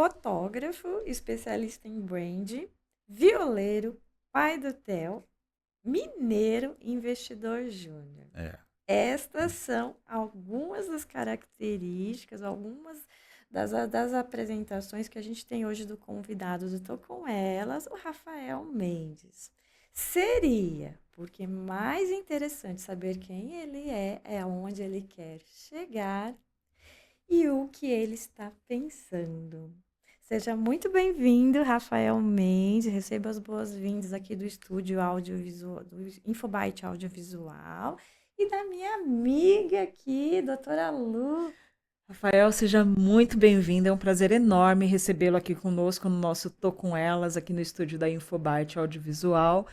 fotógrafo, especialista em brand, violeiro, pai do Theo, mineiro e investidor júnior. Estas são algumas das características, algumas das apresentações que a gente tem hoje do convidado do Tô Com Elas, o Rafael Mendes. Seria, porque mais interessante saber quem ele é aonde ele quer chegar e o que ele está pensando. Seja muito bem-vindo, Rafael Mendes. Receba as boas-vindas aqui do estúdio audiovisual, do Infobyte Audiovisual e da minha amiga aqui, doutora Lu. Rafael, seja muito bem-vindo. É um prazer enorme recebê-lo aqui conosco no nosso Tô Com Elas, aqui no estúdio da Infobyte Audiovisual.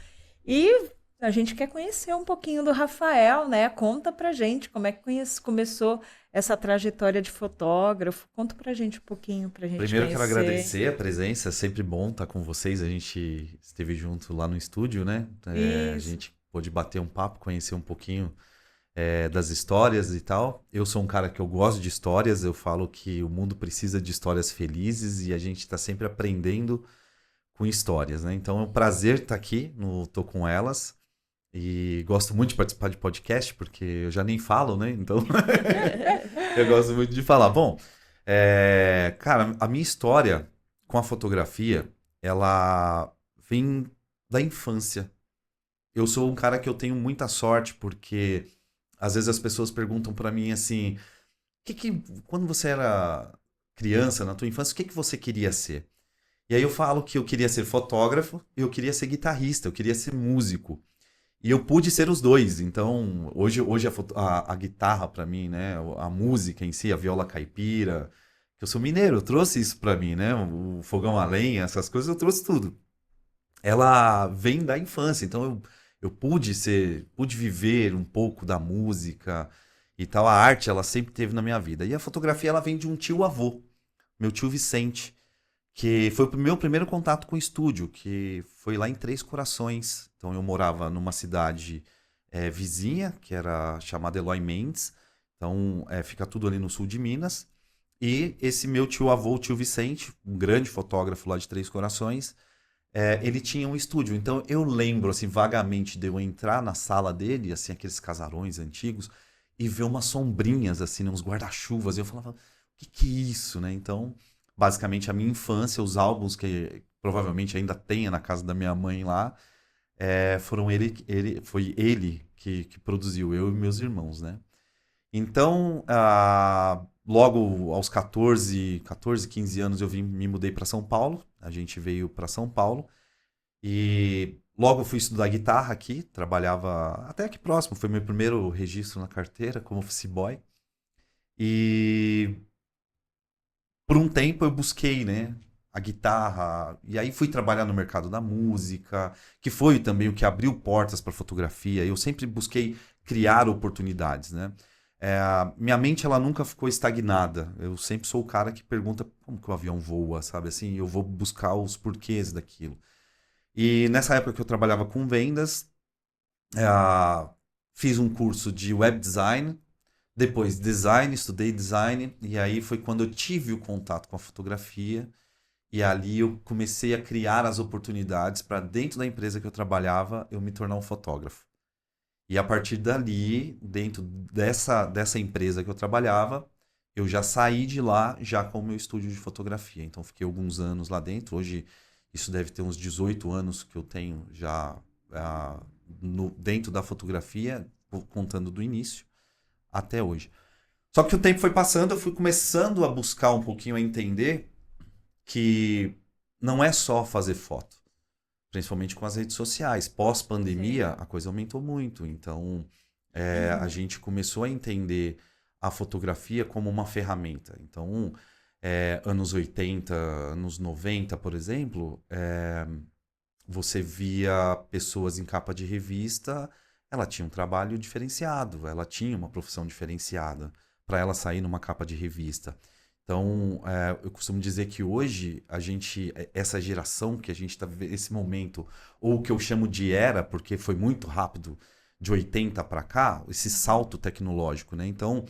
E a gente quer conhecer um pouquinho do Rafael, né? Conta pra gente como é que começou essa trajetória de fotógrafo. Conta pra gente um pouquinho, pra gente Primeiro, eu quero conhecer. agradecer a presença, é sempre bom estar com vocês. A gente esteve junto lá no estúdio, né? A Isso. gente pôde bater um papo, conhecer um pouquinho das histórias e tal. Eu sou um cara que eu gosto de histórias, eu falo que o mundo precisa de histórias felizes e a gente está sempre aprendendo com histórias, né? Então é um prazer estar aqui no Tô Com Elas e gosto muito de participar de podcast, porque eu já nem falo, né? Então eu gosto muito de falar. Bom, cara, a minha história com a fotografia, ela vem da infância. Eu sou um cara que eu tenho muita sorte, porque às vezes as pessoas perguntam pra mim assim, quando você era criança, na tua infância, o que você queria ser? E aí eu falo que eu queria ser fotógrafo e eu queria ser guitarrista, eu queria ser músico. E eu pude ser os dois. Então, hoje a guitarra pra mim, né, a música em si, a viola caipira, que eu sou mineiro, eu trouxe isso pra mim, né, o fogão a lenha, essas coisas, eu trouxe tudo. Ela vem da infância, então eu pude viver um pouco da música e tal. A arte, ela sempre teve na minha vida. E a fotografia, ela vem de um tio-avô, meu tio Vicente, que foi o meu primeiro contato com o estúdio, que foi lá em Três Corações. Então eu morava numa cidade vizinha, que era chamada Eloy Mendes. Então fica tudo ali no sul de Minas. E esse meu tio-avô, o tio Vicente, um grande fotógrafo lá de Três Corações, ele tinha um estúdio. Então eu lembro, assim, vagamente de eu entrar na sala dele, assim, aqueles casarões antigos, e ver umas sombrinhas, assim, né, uns guarda-chuvas. E eu falava, o que é isso, né? Então, basicamente, a minha infância, os álbuns que provavelmente ainda tenha na casa da minha mãe lá, foi ele que produziu, eu e meus irmãos, né? Então, logo aos 15 anos, me mudei para São Paulo. A gente veio para São Paulo. E logo fui estudar guitarra aqui, trabalhava até aqui próximo, foi meu primeiro registro na carteira como office boy. E por um tempo eu busquei, né, a guitarra, e aí fui trabalhar no mercado da música, que foi também o que abriu portas para fotografia. Eu sempre busquei criar oportunidades, né? Minha mente ela nunca ficou estagnada. Eu sempre sou o cara que pergunta como que o avião voa, sabe assim? Eu vou buscar os porquês daquilo. E nessa época que eu trabalhava com vendas, eh, fiz um curso de web design, depois design, estudei design, e aí foi quando eu tive o contato com a fotografia, e ali eu comecei a criar as oportunidades para dentro da empresa que eu trabalhava, eu me tornar um fotógrafo. E a partir dali, dentro dessa empresa que eu trabalhava, eu já saí de lá já com o meu estúdio de fotografia. Então fiquei alguns anos lá dentro. Hoje isso deve ter uns 18 anos que eu tenho já dentro da fotografia, contando do início até hoje. Só que o tempo foi passando, eu fui começando a buscar um pouquinho a entender que não é só fazer foto, principalmente com as redes sociais. Pós-pandemia, Sim. a coisa aumentou muito. Então, a Uhum. gente começou a entender a fotografia como uma ferramenta. Então, anos 80, anos 90, por exemplo, você via pessoas em capa de revista, ela tinha um trabalho diferenciado, ela tinha uma profissão diferenciada para ela sair numa capa de revista. Então, eu costumo dizer que hoje essa geração que a gente está vivendo, esse momento, ou o que eu chamo de era, porque foi muito rápido, de 80 para cá, esse Uhum. salto tecnológico, né? Então,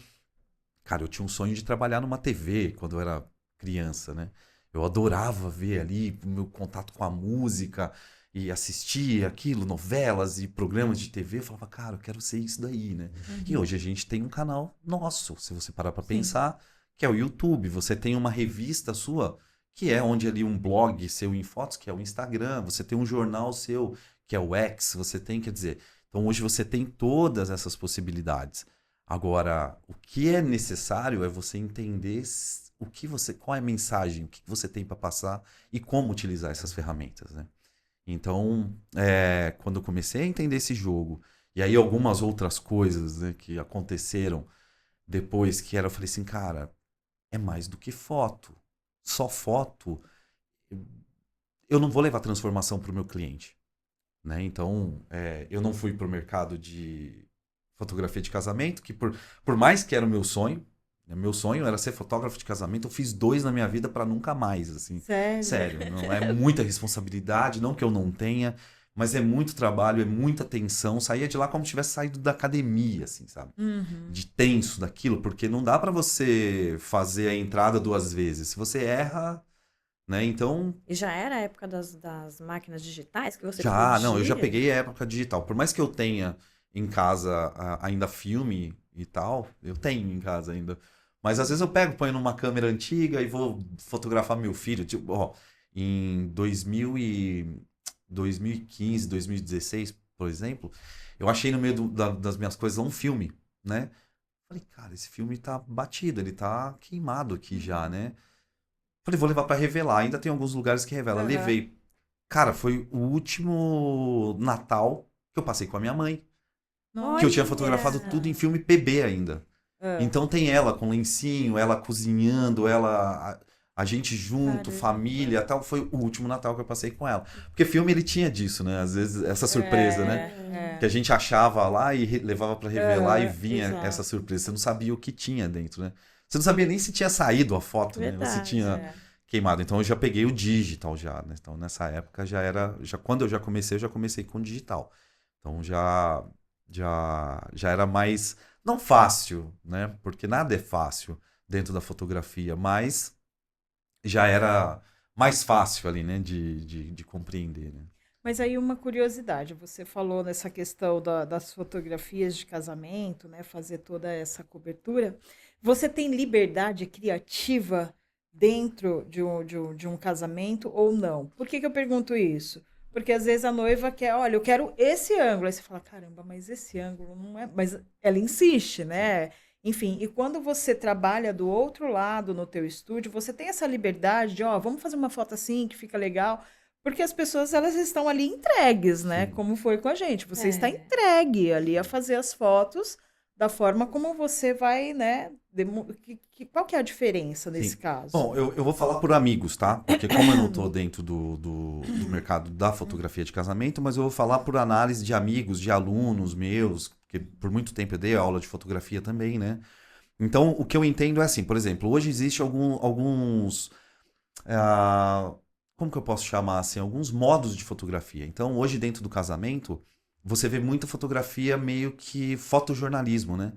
cara, eu tinha um sonho de trabalhar numa TV quando eu era criança, né? Eu adorava ver ali o meu contato com a música e assistir aquilo, novelas e programas de TV. Eu falava, cara, eu quero ser isso daí, né? E hoje a gente tem um canal nosso, se você parar para pensar, que é o YouTube. Você tem uma revista sua, que é onde ali um blog seu em fotos, que é o Instagram. Você tem um jornal seu, que é o X. Você tem, quer dizer... Então hoje você tem todas essas possibilidades. Agora, o que é necessário é você entender qual é a mensagem, o que você tem para passar e como utilizar essas ferramentas, né? Então, quando eu comecei a entender esse jogo, e aí algumas outras coisas, né, que aconteceram depois, eu falei assim, cara, é mais do que foto. Só foto, eu não vou levar transformação para o meu cliente, né? Então, eu não fui para o mercado de fotografia de casamento, que por mais que era o meu sonho era ser fotógrafo de casamento. Eu fiz 2 na minha vida para nunca mais, assim. Sério, não é muita responsabilidade, não que eu não tenha, mas é muito trabalho, é muita tensão. Saía de lá como se tivesse saído da academia, assim, sabe? De tenso daquilo, porque não dá para você fazer a entrada 2 vezes. Se você erra, né? Então... E já era a época das máquinas digitais que você não, eu já peguei a época digital. Por mais que eu tenha em casa ainda filme e tal, eu tenho em casa ainda. Mas às vezes eu ponho numa câmera antiga e vou fotografar meu filho. Tipo, ó, em 2015, 2016, por exemplo, eu achei no meio das minhas coisas um filme, né? Falei, cara, esse filme tá batido, ele tá queimado aqui já, né? Falei, vou levar para revelar. Ainda tem alguns lugares que revela. Levei. Cara, foi o último Natal que eu passei com a minha mãe. Que eu tinha fotografado tudo em filme PB ainda. Então tem ela com lencinho, ela cozinhando, a gente junto, família, tal. Foi o último Natal que eu passei com ela. Porque filme ele tinha disso, né? Às vezes essa surpresa, né? Que a gente achava lá e levava para revelar e vinha essa surpresa. Você não sabia o que tinha dentro, né? Você não sabia nem se tinha saído a foto, né? Ou se tinha queimado. Então eu já peguei o digital já, né? Então nessa época quando eu já comecei com digital. Então já era mais, não fácil, né? Porque nada é fácil dentro da fotografia, mas já era mais fácil ali, né? De compreender, né? Mas aí uma curiosidade, você falou nessa questão das fotografias de casamento, né? Fazer toda essa cobertura. Você tem liberdade criativa dentro de um casamento ou não? Por que eu pergunto isso? Porque às vezes a noiva quer, olha, eu quero esse ângulo. Aí você fala, caramba, mas esse ângulo não é... Mas ela insiste, né? Enfim, e quando você trabalha do outro lado no teu estúdio, você tem essa liberdade de, vamos fazer uma foto assim que fica legal. Porque as pessoas, elas estão ali entregues, né? Sim. Como foi com a gente. Você está entregue ali a fazer as fotos da forma como você vai, né? Qual que é a diferença nesse caso? Bom, eu vou falar por amigos, tá? Porque como eu não estou dentro do mercado da fotografia de casamento, mas eu vou falar por análise de amigos, de alunos meus, porque por muito tempo eu dei aula de fotografia também, né? Então, o que eu entendo é assim, por exemplo, hoje existe alguns... como que eu posso chamar assim? Alguns modos de fotografia. Então, hoje dentro do casamento... Você vê muita fotografia meio que fotojornalismo, né?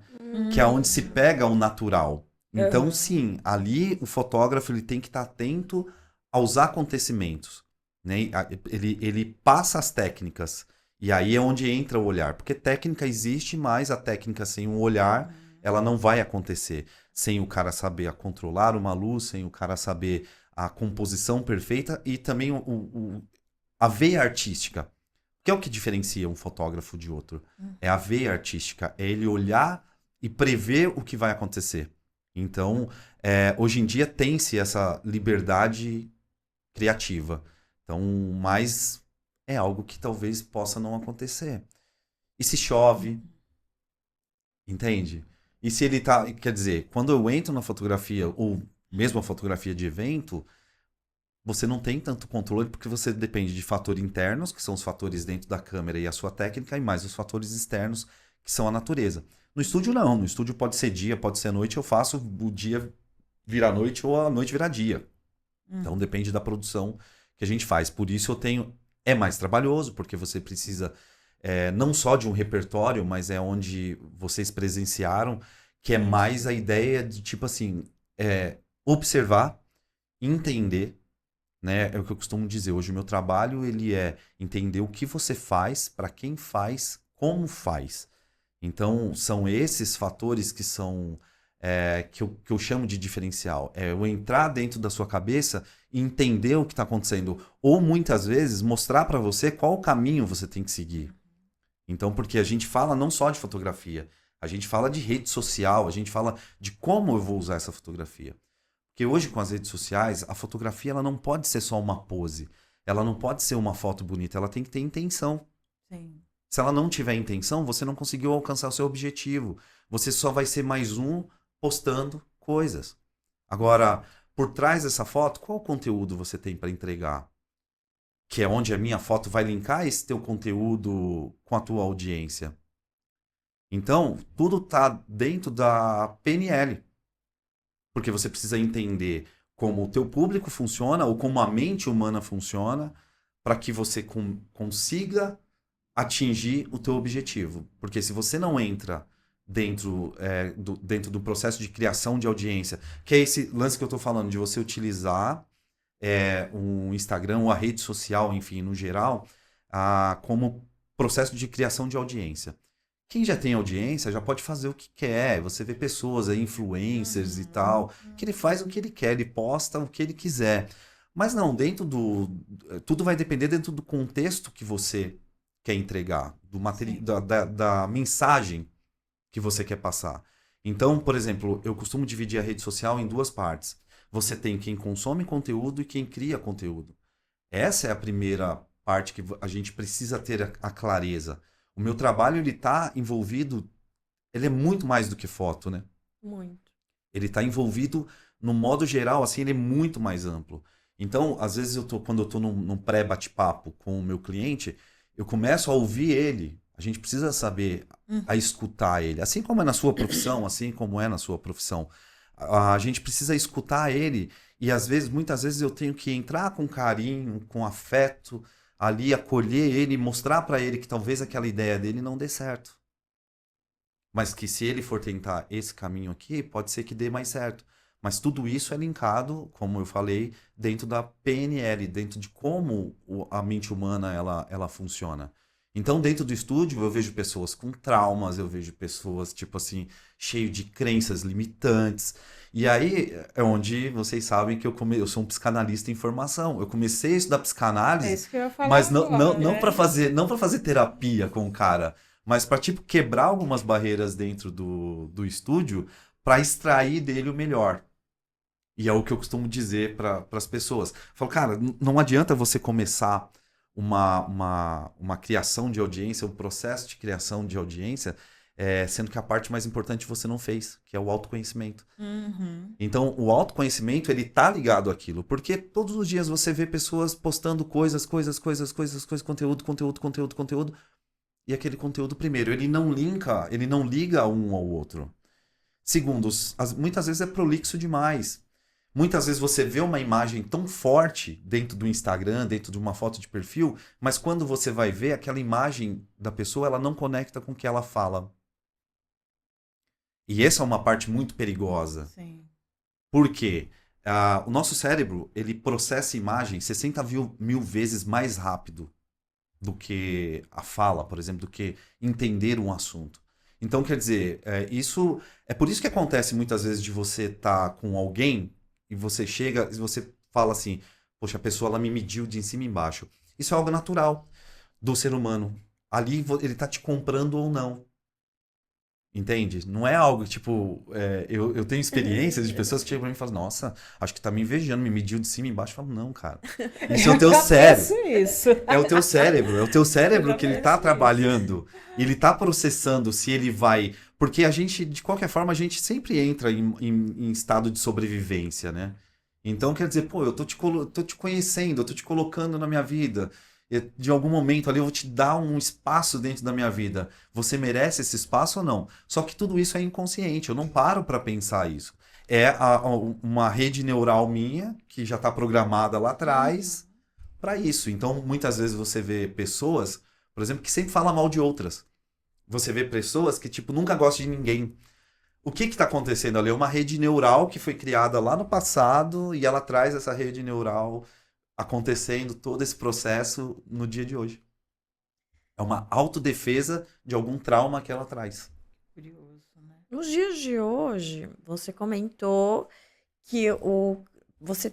Que é onde se pega o natural. Então, sim, ali o fotógrafo ele tem que estar atento aos acontecimentos, né? Ele passa as técnicas. E aí é onde entra o olhar. Porque técnica existe, mas a técnica sem o olhar, ela não vai acontecer. Sem o cara saber controlar uma luz, sem o cara saber a composição perfeita e também a veia artística. Que é o que diferencia um fotógrafo de outro. É a veia artística. É ele olhar e prever o que vai acontecer. Então, hoje em dia tem-se essa liberdade criativa. Então, mas é algo que talvez possa não acontecer. E se chove? Entende? E se ele tá... Quer dizer, quando eu entro na fotografia, ou mesmo a fotografia de evento... Você não tem tanto controle porque você depende de fatores internos, que são os fatores dentro da câmera e a sua técnica, e mais os fatores externos, que são a natureza. No estúdio, não. No estúdio pode ser dia, pode ser noite. Eu faço o dia virar noite ou a noite virar dia. Então, depende da produção que a gente faz. Por isso, é mais trabalhoso, porque você precisa não só de um repertório, mas é onde vocês presenciaram, que é mais a ideia de, tipo assim, observar, entender, né? É o que eu costumo dizer. Hoje o meu trabalho ele é entender o que você faz, para quem faz, como faz. Então, são esses fatores que são que eu chamo de diferencial. É eu entrar dentro da sua cabeça e entender o que está acontecendo. Ou, muitas vezes, mostrar para você qual o caminho você tem que seguir. Então, porque a gente fala não só de fotografia, a gente fala de rede social, a gente fala de como eu vou usar essa fotografia. Porque hoje, com as redes sociais, a fotografia ela não pode ser só uma pose. Ela não pode ser uma foto bonita, ela tem que ter intenção. Sim. Se ela não tiver intenção, você não conseguiu alcançar o seu objetivo. Você só vai ser mais um postando coisas. Agora, por trás dessa foto, qual conteúdo você tem para entregar? Que é onde a minha foto vai linkar esse teu conteúdo com a tua audiência. Então, tudo está dentro da PNL. Porque você precisa entender como o teu público funciona ou como a mente humana funciona para que você consiga atingir o teu objetivo. Porque se você não entra dentro do processo de criação de audiência, que é esse lance que eu estou falando, de você utilizar o Instagram ou a rede social, enfim, no geral, como processo de criação de audiência. Quem já tem audiência já pode fazer o que quer. Você vê pessoas aí, influencers e tal, que ele faz o que ele quer, ele posta o que ele quiser. Mas não, tudo vai depender dentro do contexto que você quer entregar, da mensagem que você quer passar. Então, por exemplo, eu costumo dividir a rede social em duas partes. Você tem quem consome conteúdo e quem cria conteúdo. Essa é a primeira parte que a gente precisa ter a clareza. O meu trabalho, ele tá envolvido, ele é muito mais do que foto, né? Muito. Ele está envolvido, no modo geral, assim, ele é muito mais amplo. Então, às vezes, quando eu estou num pré-bate-papo com o meu cliente, eu começo a ouvir ele. A gente precisa saber a escutar ele. Assim como é na sua profissão, assim como é na sua profissão. A gente precisa escutar ele. E muitas vezes eu tenho que entrar com carinho, com afeto, ali acolher ele, mostrar para ele que talvez aquela ideia dele não dê certo. Mas que se ele for tentar esse caminho aqui, pode ser que dê mais certo. Mas tudo isso é linkado, como eu falei, dentro da PNL, dentro de como a mente humana ela funciona. Então, dentro do estúdio, eu vejo pessoas com traumas, eu vejo pessoas, tipo assim, cheio de crenças limitantes. E aí é onde vocês sabem que eu sou um psicanalista em formação. Eu comecei a estudar psicanálise, É isso que eu ia falar mas agora, não para fazer terapia com o cara, mas para tipo quebrar algumas barreiras dentro do estúdio para extrair dele o melhor. E é o que eu costumo dizer para as pessoas. Eu falo, cara, não adianta você começar uma criação de audiência, um processo de criação de audiência, sendo que a parte mais importante você não fez, que é o autoconhecimento. Uhum. Então, o autoconhecimento, ele tá ligado àquilo, porque todos os dias você vê pessoas postando coisas, conteúdo, e aquele conteúdo, primeiro, ele não liga um ao outro. Segundo, muitas vezes é prolixo demais. Muitas vezes você vê uma imagem tão forte dentro do Instagram, dentro de uma foto de perfil, mas quando você vai ver, aquela imagem da pessoa, ela não conecta com o que ela fala. E essa é uma parte muito perigosa. Sim. Por quê? O nosso cérebro, ele processa imagem 60 mil vezes mais rápido do que a fala, por exemplo, do que entender um assunto. Então, quer dizer, é por isso que acontece muitas vezes de você estar com alguém e você chega e você fala assim, poxa, a pessoa ela me mediu de em cima e embaixo. Isso é algo natural do ser humano. Ali ele tá te comprando ou não. Entende? Não é algo tipo... eu tenho experiências de pessoas que chegam pra mim e falam, nossa, acho que tá me invejando, me mediu de cima e embaixo. Eu falo, não, cara. Isso é o teu cérebro. Isso. É o teu cérebro. É o teu cérebro que ele tá trabalhando. Ele tá processando se ele vai... Porque a gente, de qualquer forma, a gente sempre entra em estado de sobrevivência, né? Então, quer dizer, pô, eu tô te conhecendo, eu tô te colocando na minha vida. De algum momento ali eu vou te dar um espaço dentro da minha vida. Você merece esse espaço ou não? Só que tudo isso é inconsciente, eu não paro para pensar isso. É uma rede neural minha que já está programada lá atrás para isso. Então, muitas vezes você vê pessoas, por exemplo, que sempre falam mal de outras. Você vê pessoas que, tipo, nunca gostam de ninguém. O que está acontecendo ali? É uma rede neural que foi criada lá no passado e ela traz essa rede neural acontecendo todo esse processo no dia de hoje. É uma autodefesa de algum trauma que ela traz. Curioso, né? Nos dias de hoje, você comentou que você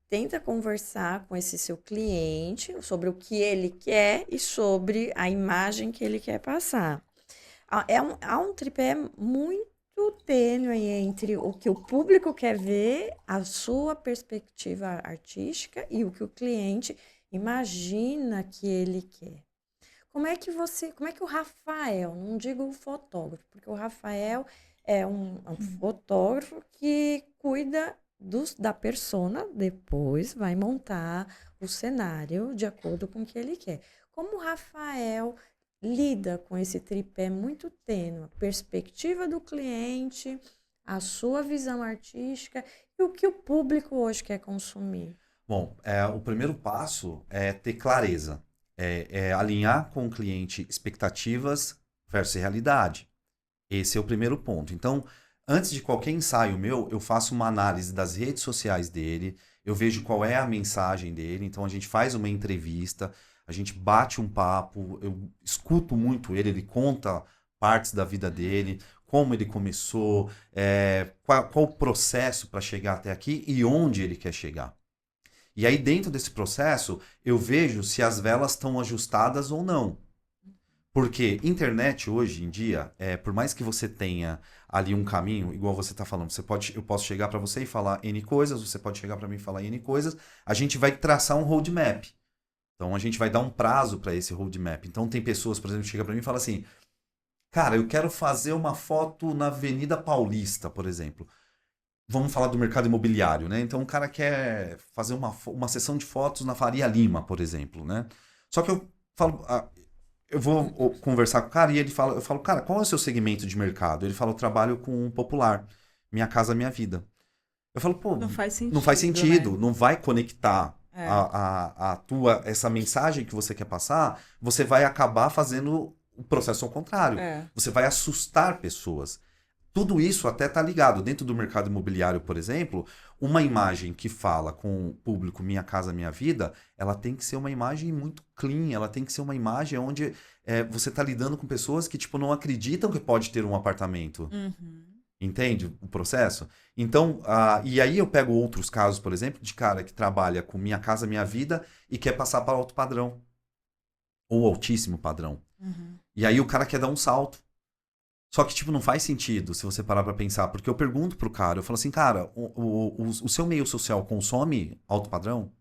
tenta conversar com esse seu cliente sobre o que ele quer e sobre a imagem que ele quer passar. Há um tripé muito tênue aí entre o que o público quer ver, a sua perspectiva artística e o que o cliente imagina que ele quer. Como é que o Rafael, não digo o fotógrafo, porque o Rafael é um fotógrafo que cuida da persona, depois vai montar o cenário de acordo com o que ele quer. Como o Rafael lida com esse tripé muito tênue, a perspectiva do cliente, a sua visão artística e o que o público hoje quer consumir? Bom, o primeiro passo é ter clareza. É alinhar com o cliente expectativas versus realidade. Esse é o primeiro ponto. Então, antes de qualquer ensaio meu, eu faço uma análise das redes sociais dele, eu vejo qual é a mensagem dele, então a gente faz uma entrevista, a gente bate um papo, eu escuto muito ele conta partes da vida dele, como ele começou, qual o processo para chegar até aqui e onde ele quer chegar. E aí, dentro desse processo, eu vejo se as velas estão ajustadas ou não. Porque internet, hoje em dia, por mais que você tenha ali um caminho, igual você está falando, eu posso chegar para você e falar N coisas, você pode chegar para mim e falar N coisas, a gente vai traçar um roadmap. Então, a gente vai dar um prazo para esse roadmap. Então, tem pessoas, por exemplo, que chegam para mim e falam assim, cara, eu quero fazer uma foto na Avenida Paulista, por exemplo. Vamos falar do mercado imobiliário, né? Então, o cara quer fazer uma sessão de fotos na Faria Lima, por exemplo, né? Só que eu falo, eu vou conversar com o cara e eu falo, cara, qual é o seu segmento de mercado? Ele fala, eu trabalho com popular, Minha Casa Minha Vida. Eu falo, pô, não faz sentido, não faz sentido, né? Não vai conectar essa mensagem que você quer passar, você vai acabar fazendo o processo ao contrário. Você vai assustar pessoas. Tudo isso até está ligado. Dentro do mercado imobiliário, por exemplo, uma imagem que fala com o público Minha Casa Minha Vida, ela tem que ser uma imagem muito clean, ela tem que ser uma imagem onde você está lidando com pessoas que tipo, não acreditam que pode ter um apartamento. Uhum. Entende o processo? Então, e aí eu pego outros casos, por exemplo, de cara que trabalha com Minha Casa Minha Vida e quer passar para alto padrão. Ou altíssimo padrão. Uhum. E aí o cara quer dar um salto. Só que, tipo, não faz sentido se você parar pra pensar. Porque eu pergunto pro cara, eu falo assim, cara, o seu meio social consome alto padrão?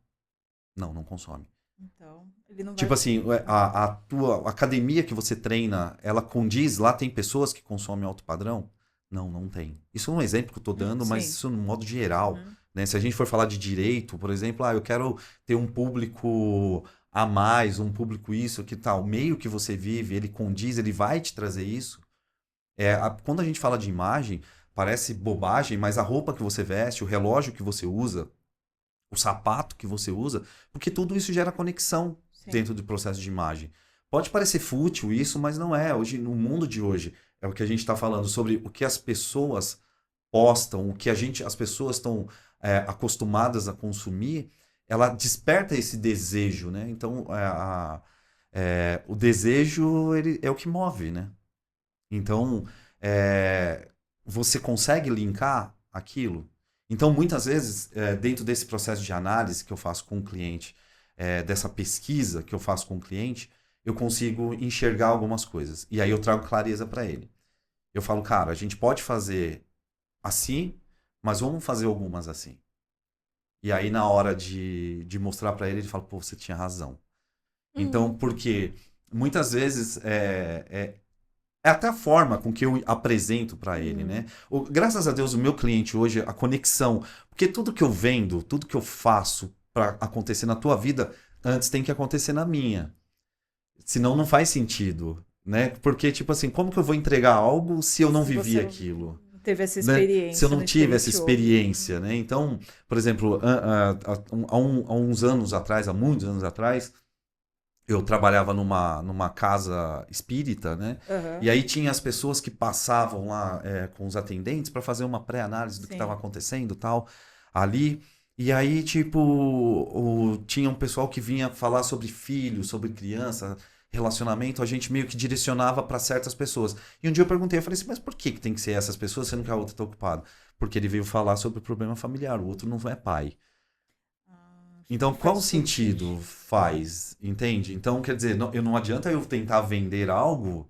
Não, não consome. Então, ele não vai... Tipo assim, a tua academia que você treina, ela condiz, lá tem pessoas que consomem alto padrão? Não, não tem. Isso é um exemplo que eu tô dando, mas isso no modo geral. Né? Se a gente for falar de direito, por exemplo, eu quero ter um público a mais, um público isso, que tal. O meio que você vive, ele condiz, ele vai te trazer isso. Quando a gente fala de imagem, parece bobagem, mas a roupa que você veste, o relógio que você usa, o sapato que você usa, porque tudo isso gera conexão dentro do processo de imagem. Pode parecer fútil isso, mas não é. Hoje, no mundo de hoje, é o que a gente está falando sobre o que as pessoas postam, o que as pessoas estão acostumadas a consumir, ela desperta esse desejo, né? Então, o desejo ele é o que move, né? Então, você consegue linkar aquilo? Então, muitas vezes, dentro desse processo de análise que eu faço com o cliente, dessa pesquisa que eu faço com o cliente, eu consigo enxergar algumas coisas. E aí eu trago clareza para ele. Eu falo, cara, a gente pode fazer assim, mas vamos fazer algumas assim. E aí, na hora de mostrar para ele, ele fala, pô, você tinha razão. Então, porque muitas vezes é até a forma com que eu apresento para ele, né? Graças a Deus, o meu cliente hoje, a conexão, porque tudo que eu vendo, tudo que eu faço para acontecer na tua vida, antes tem que acontecer na minha. Senão não faz sentido, né? Porque, tipo assim, como que eu vou entregar algo se eu não vivi aquilo? Teve essa experiência. Né? Se eu não tive essa experiência, né? Então, por exemplo, há uns anos atrás, há muitos anos atrás, eu trabalhava numa casa espírita, né? E aí tinha as pessoas que passavam lá com os atendentes para fazer uma pré-análise do que estava acontecendo e tal, ali. E aí, tinha um pessoal que vinha falar sobre filho, sobre criança, relacionamento, a gente meio que direcionava para certas pessoas. E um dia eu perguntei, eu falei assim, mas por que tem que ser essas pessoas, sendo que a outra está ocupada? Porque ele veio falar sobre o problema familiar, o outro não é pai. Então, qual sentido faz? Entende? Então, quer dizer, não adianta eu tentar vender algo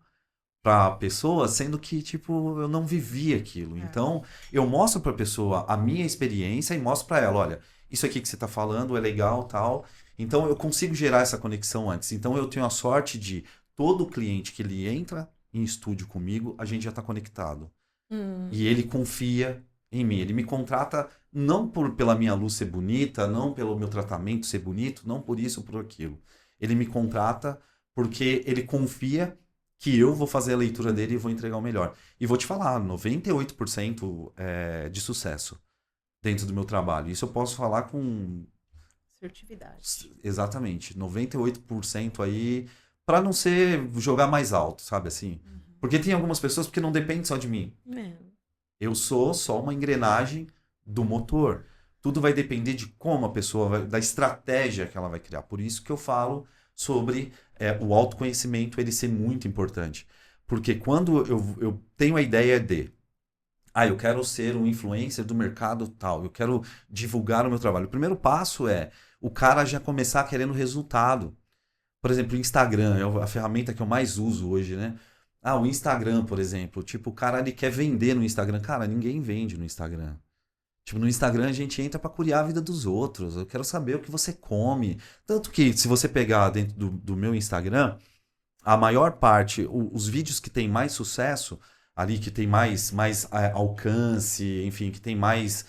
para a pessoa, sendo que, eu não vivi aquilo. Então, eu mostro para a pessoa a minha experiência e mostro para ela, olha, isso aqui que você está falando é legal, tal. Então, eu consigo gerar essa conexão antes. Então, eu tenho a sorte de todo cliente que ele entra em estúdio comigo, a gente já está conectado. E ele confia em mim. Ele me contrata não pela minha luz ser bonita, não pelo meu tratamento ser bonito, não por isso ou por aquilo. Ele me contrata porque ele confia que eu vou fazer a leitura dele e vou entregar o melhor. E vou te falar, 98% de sucesso dentro do meu trabalho. Isso eu posso falar com... assertividade. Exatamente. 98% aí, para não ser jogar mais alto, sabe assim? Porque tem algumas pessoas que não dependem só de mim. Eu sou só uma engrenagem do motor. Tudo vai depender de como a pessoa vai, da estratégia que ela vai criar. Por isso que eu falo sobre o autoconhecimento, ele ser muito importante. Porque quando eu tenho a ideia de, eu quero ser um influencer do mercado tal, eu quero divulgar o meu trabalho. O primeiro passo é o cara já começar querendo resultado. Por exemplo, o Instagram é a ferramenta que eu mais uso hoje, né? O Instagram, por exemplo. O cara ele quer vender no Instagram. Cara, ninguém vende no Instagram. No Instagram a gente entra para curiar a vida dos outros. Eu quero saber o que você come. Tanto que, se você pegar dentro do meu Instagram, a maior parte, os vídeos que tem mais sucesso, ali que tem mais alcance, enfim, que tem mais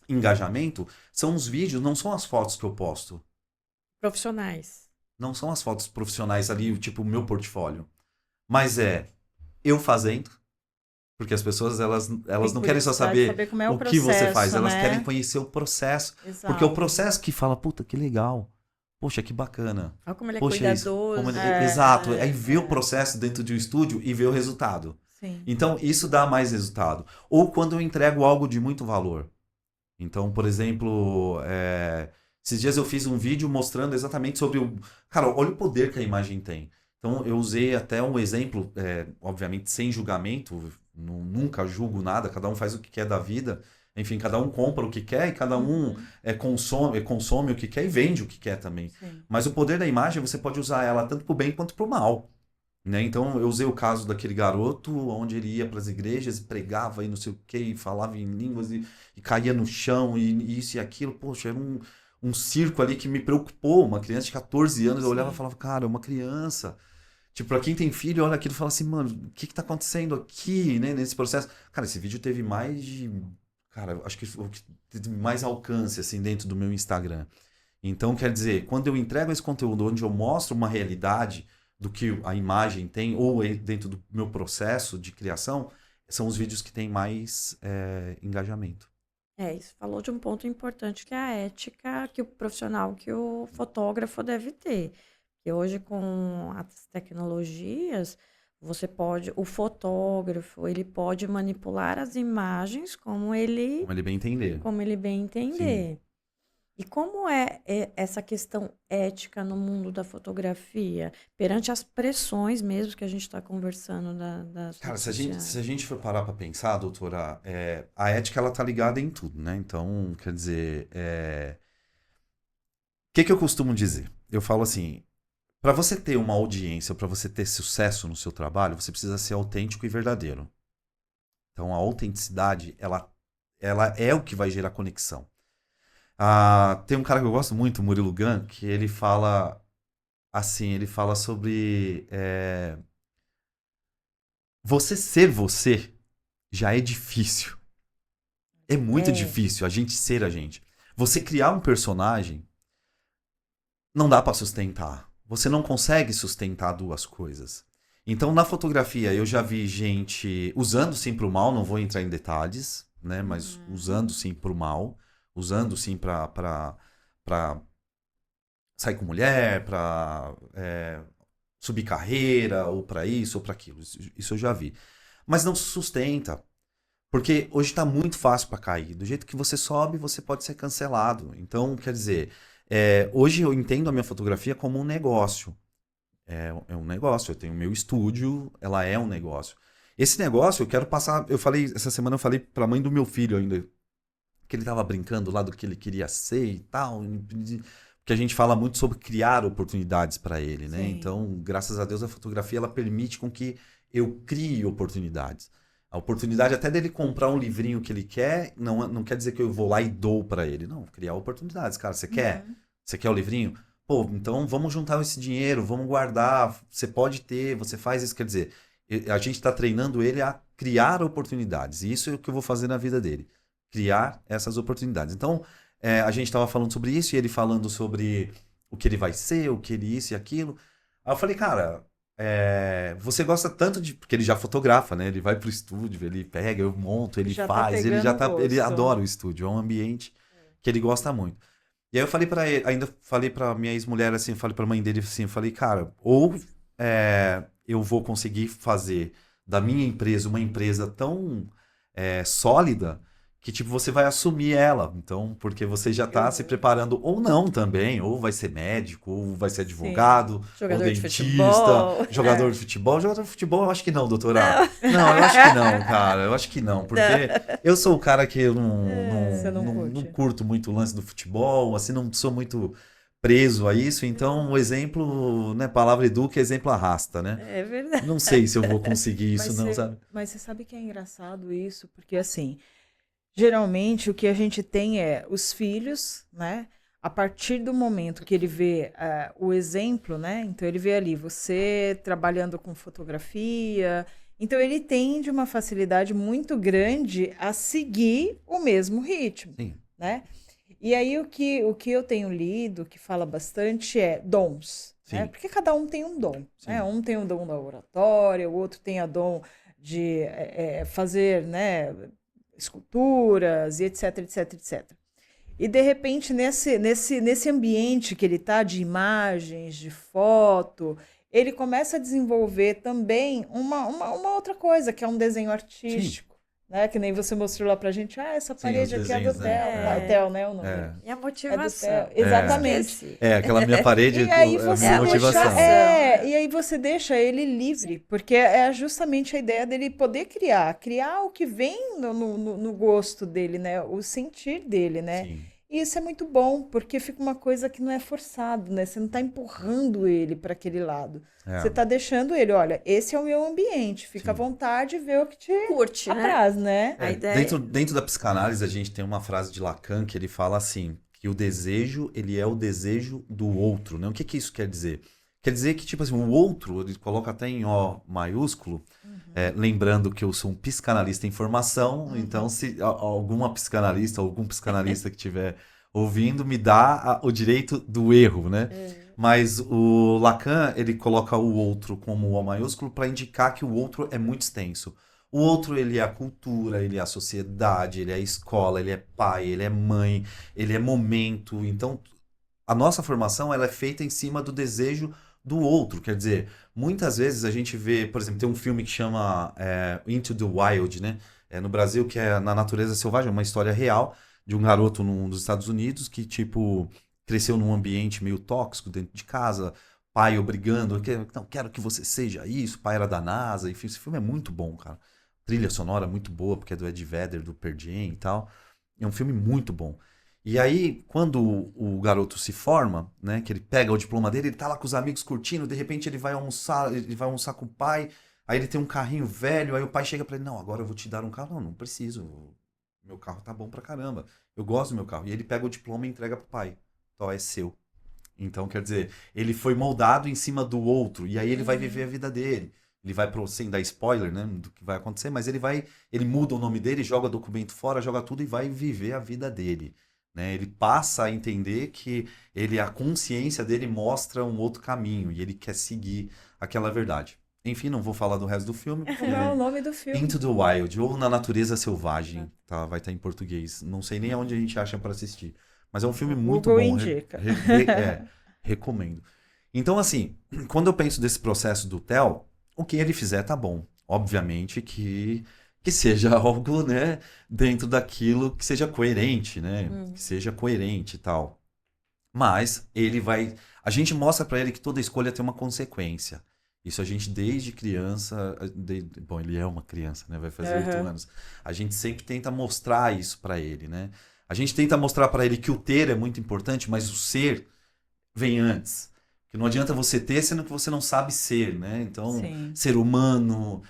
engajamento, são os vídeos, não são as fotos que eu posto. Profissionais. Não são as fotos profissionais ali, o meu portfólio. Mas eu fazendo. Porque as pessoas, elas não querem só saber como é o que você faz. Elas querem conhecer o processo. Exato. Porque é o processo que fala, puta, que legal. Poxa, que bacana. Olha como ele é cuidadoso. Exato. Aí vê o processo dentro de um estúdio e vê o resultado. Sim. Então, isso dá mais resultado. Ou quando eu entrego algo de muito valor. Então, por exemplo, esses dias eu fiz um vídeo mostrando exatamente sobre o... Cara, olha o poder que a imagem tem. Então, eu usei até um exemplo, obviamente sem julgamento, nunca julgo nada, cada um faz o que quer da vida. Enfim, cada um compra o que quer e cada um consome o que quer e vende o que quer também. Sim. Mas o poder da imagem, você pode usar ela tanto para o bem quanto para o mal. Né? Então, eu usei o caso daquele garoto, onde ele ia para as igrejas e pregava e não sei o quê, e falava em línguas e caía no chão e isso e aquilo. Poxa, era um circo ali que me preocupou. Uma criança de 14 anos, eu olhava e falava, cara, é uma criança. Pra quem tem filho, olha aquilo e fala assim, mano, o que tá acontecendo aqui, né, nesse processo? Cara, esse vídeo teve mais de... Cara, acho que teve mais alcance, assim, dentro do meu Instagram. Então, quer dizer, quando eu entrego esse conteúdo onde eu mostro uma realidade do que a imagem tem, ou dentro do meu processo de criação, são os vídeos que têm mais engajamento. Isso falou de um ponto importante, que é a ética que o profissional, que o fotógrafo deve ter. E hoje, com as tecnologias, o fotógrafo, ele pode manipular as imagens como ele bem entender. Como ele bem entender. Sim. E como é essa questão ética no mundo da fotografia, perante as pressões mesmo que a gente está conversando das Cara, se a gente for parar para pensar, doutora, a ética ela tá ligada em tudo, né? Então, quer dizer, o que eu costumo dizer? Eu falo assim, para você ter uma audiência, para você ter sucesso no seu trabalho, você precisa ser autêntico e verdadeiro. Então, a autenticidade, ela é o que vai gerar conexão. Tem um cara que eu gosto muito, Murilo Gun, que ele fala assim, ele fala sobre você ser você já é difícil. É muito difícil a gente ser a gente. Você criar um personagem não dá para sustentar. Você não consegue sustentar duas coisas. Então, na fotografia, eu já vi gente usando sim para o mal, não vou entrar em detalhes, né? Mas usando sim para o mal, usando sim para sair com mulher, para subir carreira, ou para isso, ou para aquilo. Isso eu já vi. Mas não se sustenta. Porque hoje está muito fácil para cair. Do jeito que você sobe, você pode ser cancelado. Então, quer dizer, hoje eu entendo a minha fotografia como um negócio. É um negócio. Eu tenho meu estúdio, ela é um negócio. Esse negócio eu quero passar. Essa semana eu falei para a mãe do meu filho ainda, que ele estava brincando lá do que ele queria ser e tal. Porque a gente fala muito sobre criar oportunidades para ele, né? Sim. Então, graças a Deus, a fotografia ela permite com que eu crie oportunidades. A oportunidade até dele comprar um livrinho que ele quer, não quer dizer que eu vou lá e dou para ele. Não, criar oportunidades. Cara, você quer? Você quer o livrinho? Pô, então vamos juntar esse dinheiro, vamos guardar. Você pode ter, você faz isso. Quer dizer, a gente está treinando ele a criar oportunidades. E isso é o que eu vou fazer na vida dele. Criar essas oportunidades. Então, a gente estava falando sobre isso e ele falando sobre o que ele vai ser, o que ele isso e aquilo. Aí eu falei, cara... você gosta tanto de... Porque ele já fotografa, né? Ele vai pro estúdio, ele pega, eu monto, ele faz. Ele adora o estúdio. É um ambiente que ele gosta muito. E aí eu falei pra ele... Ainda falei pra minha ex-mulher, assim, falei pra mãe dele, assim, eu falei, cara, ou eu vou conseguir fazer da minha empresa uma empresa tão sólida que, tipo, você vai assumir ela. Então, porque você já tá se preparando, ou não também, ou vai ser médico, ou vai ser advogado, jogador ou dentista, de jogador de futebol. Jogador de futebol, eu acho que não, doutora. Não, eu acho que não, cara. Eu acho que não, porque eu sou o cara que eu não curto muito o lance do futebol, assim, não sou muito preso a isso. Então, o exemplo, né, palavra educa, exemplo arrasta, né? É verdade. Não sei se eu vou conseguir isso, sabe? Mas você sabe que é engraçado isso, porque assim... Geralmente, o que a gente tem é os filhos, né? A partir do momento que ele vê o exemplo, né? Então, ele vê ali você trabalhando com fotografia. Então, ele tende uma facilidade muito grande a seguir o mesmo ritmo, né? E aí, o que eu tenho lido, que fala bastante, é dons. Né? Porque cada um tem um dom. Né? Um tem o dom da oratória, o outro tem o dom de fazer, né? Esculturas e etc, etc, etc. E, de repente, nesse ambiente que ele está de imagens, de foto, ele começa a desenvolver também uma outra coisa, que é um desenho artístico. Né? Que nem você mostrou lá pra gente, essa parede aqui é do Theo, né? O nome. E a motivação. Exatamente. Aquela minha parede e aí você é a minha motivação. E aí você deixa ele livre, porque é justamente a ideia dele poder criar o que vem no gosto dele, né? O sentir dele, né? Sim. E isso é muito bom, porque fica uma coisa que não é forçado, né? Você não está empurrando ele para aquele lado. Você está deixando ele, olha, esse é o meu ambiente, fica à vontade e vê o que te curte, apraz, né? A ideia... Dentro da psicanálise, a gente tem uma frase de Lacan que ele fala assim, que o desejo, ele é o desejo do outro, né? O que isso quer dizer? Quer dizer que, tipo assim, o outro, ele coloca até em O maiúsculo, lembrando que eu sou um psicanalista em formação, então se alguma psicanalista, algum psicanalista que estiver ouvindo, me dá o direito do erro, né? Mas o Lacan, ele coloca o outro como O maiúsculo para indicar que o outro é muito extenso. O outro, ele é a cultura, ele é a sociedade, ele é a escola, ele é pai, ele é mãe, ele é momento. Então, a nossa formação, ela é feita em cima do desejo do outro, quer dizer, muitas vezes a gente vê, por exemplo, tem um filme que chama Into the Wild, né? No Brasil, que é Na Natureza Selvagem, uma história real de um garoto nos Estados Unidos que, tipo, cresceu num ambiente meio tóxico dentro de casa, pai obrigando, não, quero que você seja isso, pai era da NASA, enfim, esse filme é muito bom, cara. Trilha sonora muito boa, porque é do Ed Vedder, do Pearl Jam e tal. É um filme muito bom. E aí, quando o garoto se forma, né, que ele pega o diploma dele, ele tá lá com os amigos curtindo, de repente ele vai almoçar com o pai, aí ele tem um carrinho velho, aí o pai chega pra ele, não, agora eu vou te dar um carro. Não preciso, meu carro tá bom pra caramba, eu gosto do meu carro. E ele pega o diploma e entrega pro pai, então é seu. Então, quer dizer, ele foi moldado em cima do outro, e aí ele vai viver a vida dele. Ele vai sem dar spoiler, né, do que vai acontecer, mas ele muda o nome dele, joga documento fora, joga tudo e vai viver a vida dele. Né? Ele passa a entender que a consciência dele mostra um outro caminho e ele quer seguir aquela verdade. Enfim, não vou falar do resto do filme. Qual é o nome do filme? Into the Wild, ou Na Natureza Selvagem, tá? Vai estar em português. Não sei nem onde a gente acha para assistir. Mas é um filme muito Google bom. Indica. Recomendo. Então, assim, quando eu penso desse processo do Theo, o que ele fizer tá bom. Obviamente que que seja algo, né, dentro daquilo que seja coerente, né? Que seja coerente e tal. Mas a gente mostra para ele que toda escolha tem uma consequência. Isso a gente desde criança, bom, ele é uma criança, né? Vai fazer 8 anos. A gente sempre tenta mostrar isso para ele, né? A gente tenta mostrar para ele que o ter é muito importante, mas o ser vem antes. Que não adianta você ter, sendo que você não sabe ser, né? Então, ser humano,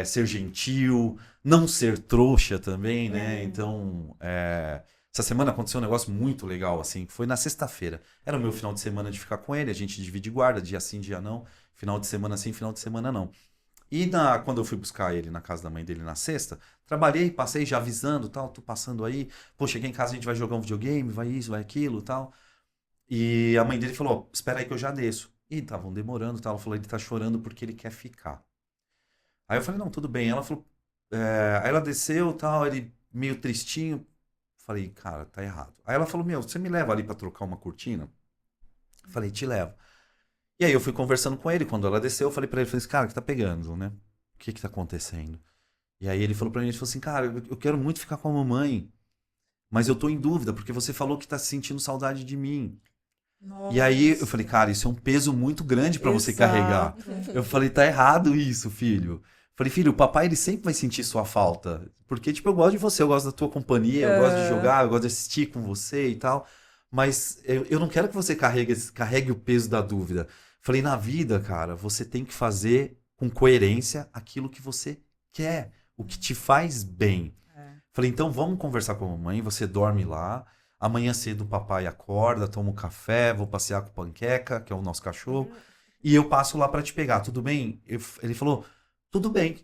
ser gentil, não ser trouxa também, né? Então, essa semana aconteceu um negócio muito legal, assim, que foi na sexta-feira. Era o meu final de semana de ficar com ele, a gente divide guarda, dia sim, dia não. Final de semana sim, final de semana não. E quando eu fui buscar ele na casa da mãe dele na sexta, trabalhei, passei já avisando, tal, tô passando aí. Pô, cheguei em casa, a gente vai jogar um videogame, vai isso, vai aquilo, tal. E a mãe dele falou, espera aí que eu já desço. E estavam demorando, tal. Ela falou, ele tá chorando porque ele quer ficar. Aí eu falei, não, tudo bem. Ela falou, aí ela desceu, tal, ele meio tristinho. Falei, cara, tá errado. Aí ela falou, você me leva ali pra trocar uma cortina? Falei, te levo. E aí eu fui conversando com ele, quando ela desceu, eu falei pra ele, falei assim, cara, o que tá pegando, né? O que tá acontecendo? E aí ele falou pra mim, ele falou assim, cara, eu quero muito ficar com a mamãe, mas eu tô em dúvida, porque você falou que tá sentindo saudade de mim. Nossa. E aí eu falei, cara, isso é um peso muito grande pra você carregar. Eu falei, tá errado isso, filho. Falei, filho, o papai ele sempre vai sentir sua falta, porque tipo, eu gosto de você, eu gosto da tua companhia, eu gosto de jogar, eu gosto de assistir com você e tal, mas eu não quero que você carregue o peso da dúvida. Falei, na vida, cara, você tem que fazer com coerência aquilo que você quer, o que te faz bem. Falei, então vamos conversar com a mamãe, você dorme lá, amanhã cedo o papai acorda, toma um café, vou passear com o Panqueca, que é o nosso cachorro, e eu passo lá pra te pegar, tudo bem? Ele falou, tudo bem.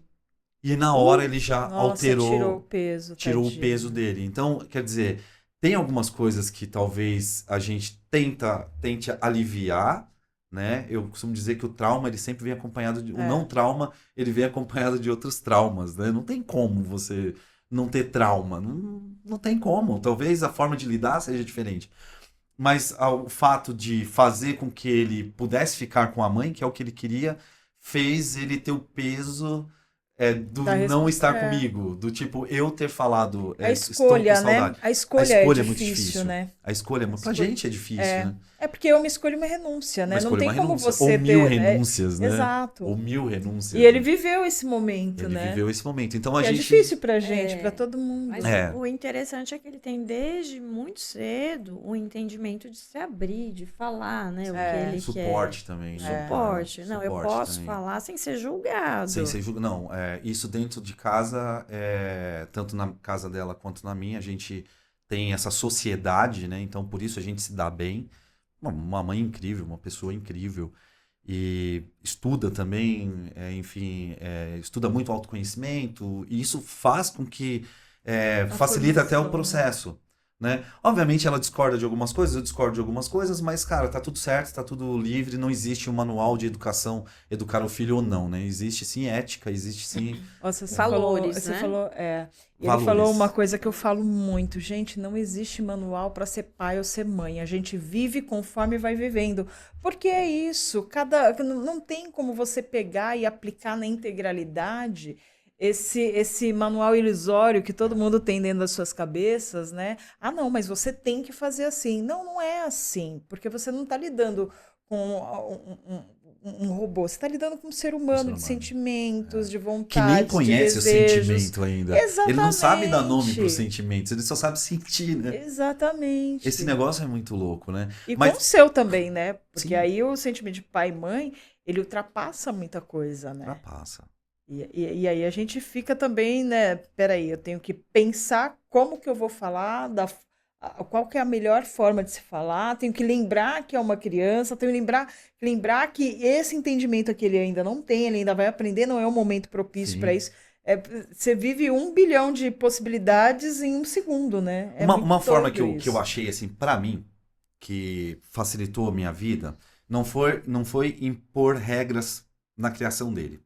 E na hora ele já alterou, tirou o peso dele. Então, quer dizer, tem algumas coisas que talvez a gente tente aliviar, né? Eu costumo dizer que o trauma ele sempre vem acompanhado de... O não trauma, ele vem acompanhado de outros traumas, né? Não tem como você não ter trauma. Não tem como. Talvez a forma de lidar seja diferente. Mas o fato de fazer com que ele pudesse ficar com a mãe, que é o que ele queria, fez ele ter o peso... do não estar comigo, do tipo, eu ter falado a escolha, estou com saudade. Né? A escolha é muito difícil, difícil, né? A escolha, pra gente é difícil, né? É porque é uma escolha e uma renúncia, né? Não tem como você ou mil renúncias, né? Exato. Ou 1000 renúncias. E ele viveu esse momento, né? Ele viveu esse momento. Então a gente... É difícil pra gente, pra todo mundo. Mas o interessante é que ele tem desde muito cedo o entendimento de se abrir, de falar, né? O que ele suporte quer. também. Suporte. Não, eu posso falar sem ser julgado. Sem ser julgado. Não, isso dentro de casa, tanto na casa dela quanto na minha, a gente tem essa sociedade, né? Então por isso a gente se dá bem. Uma mãe incrível, uma pessoa incrível. E estuda também, enfim, estuda muito autoconhecimento. E isso faz com que facilita até o processo. Né? Obviamente ela discorda de algumas coisas, eu discordo de algumas coisas, mas, cara, tá tudo certo, tá tudo livre, não existe um manual de educação, educar o filho ou não, né? Existe sim ética, existe sim... valores, você né? falou, ele falou uma coisa que eu falo muito, gente, não existe manual para ser pai ou ser mãe, a gente vive conforme vai vivendo, porque é isso, não tem como você pegar e aplicar na integralidade esse manual ilusório que todo mundo tem dentro das suas cabeças, né? Ah, não, mas você tem que fazer assim. Não é assim, porque você não está lidando com um robô, você está lidando com um ser humano de sentimentos, de vontades, que nem conhece de desejos. O sentimento ainda. Exatamente. Ele não sabe dar nome para os sentimentos, ele só sabe sentir, né? Exatamente. Esse negócio é muito louco, né? E com o seu também, né? Porque aí o sentimento de pai e mãe, ele ultrapassa muita coisa, né? Ultrapassa. E aí a gente fica também, né? Peraí, eu tenho que pensar como que eu vou falar, qual que é a melhor forma de se falar, tenho que lembrar que é uma criança, tenho que lembrar que esse entendimento aqui ele ainda não tem, ele ainda vai aprender, não é o momento propício para isso. Você vive 1 bilhão de possibilidades em 1 segundo, né? Uma forma que eu achei, assim, para mim, que facilitou a minha vida, não foi impor regras na criação dele.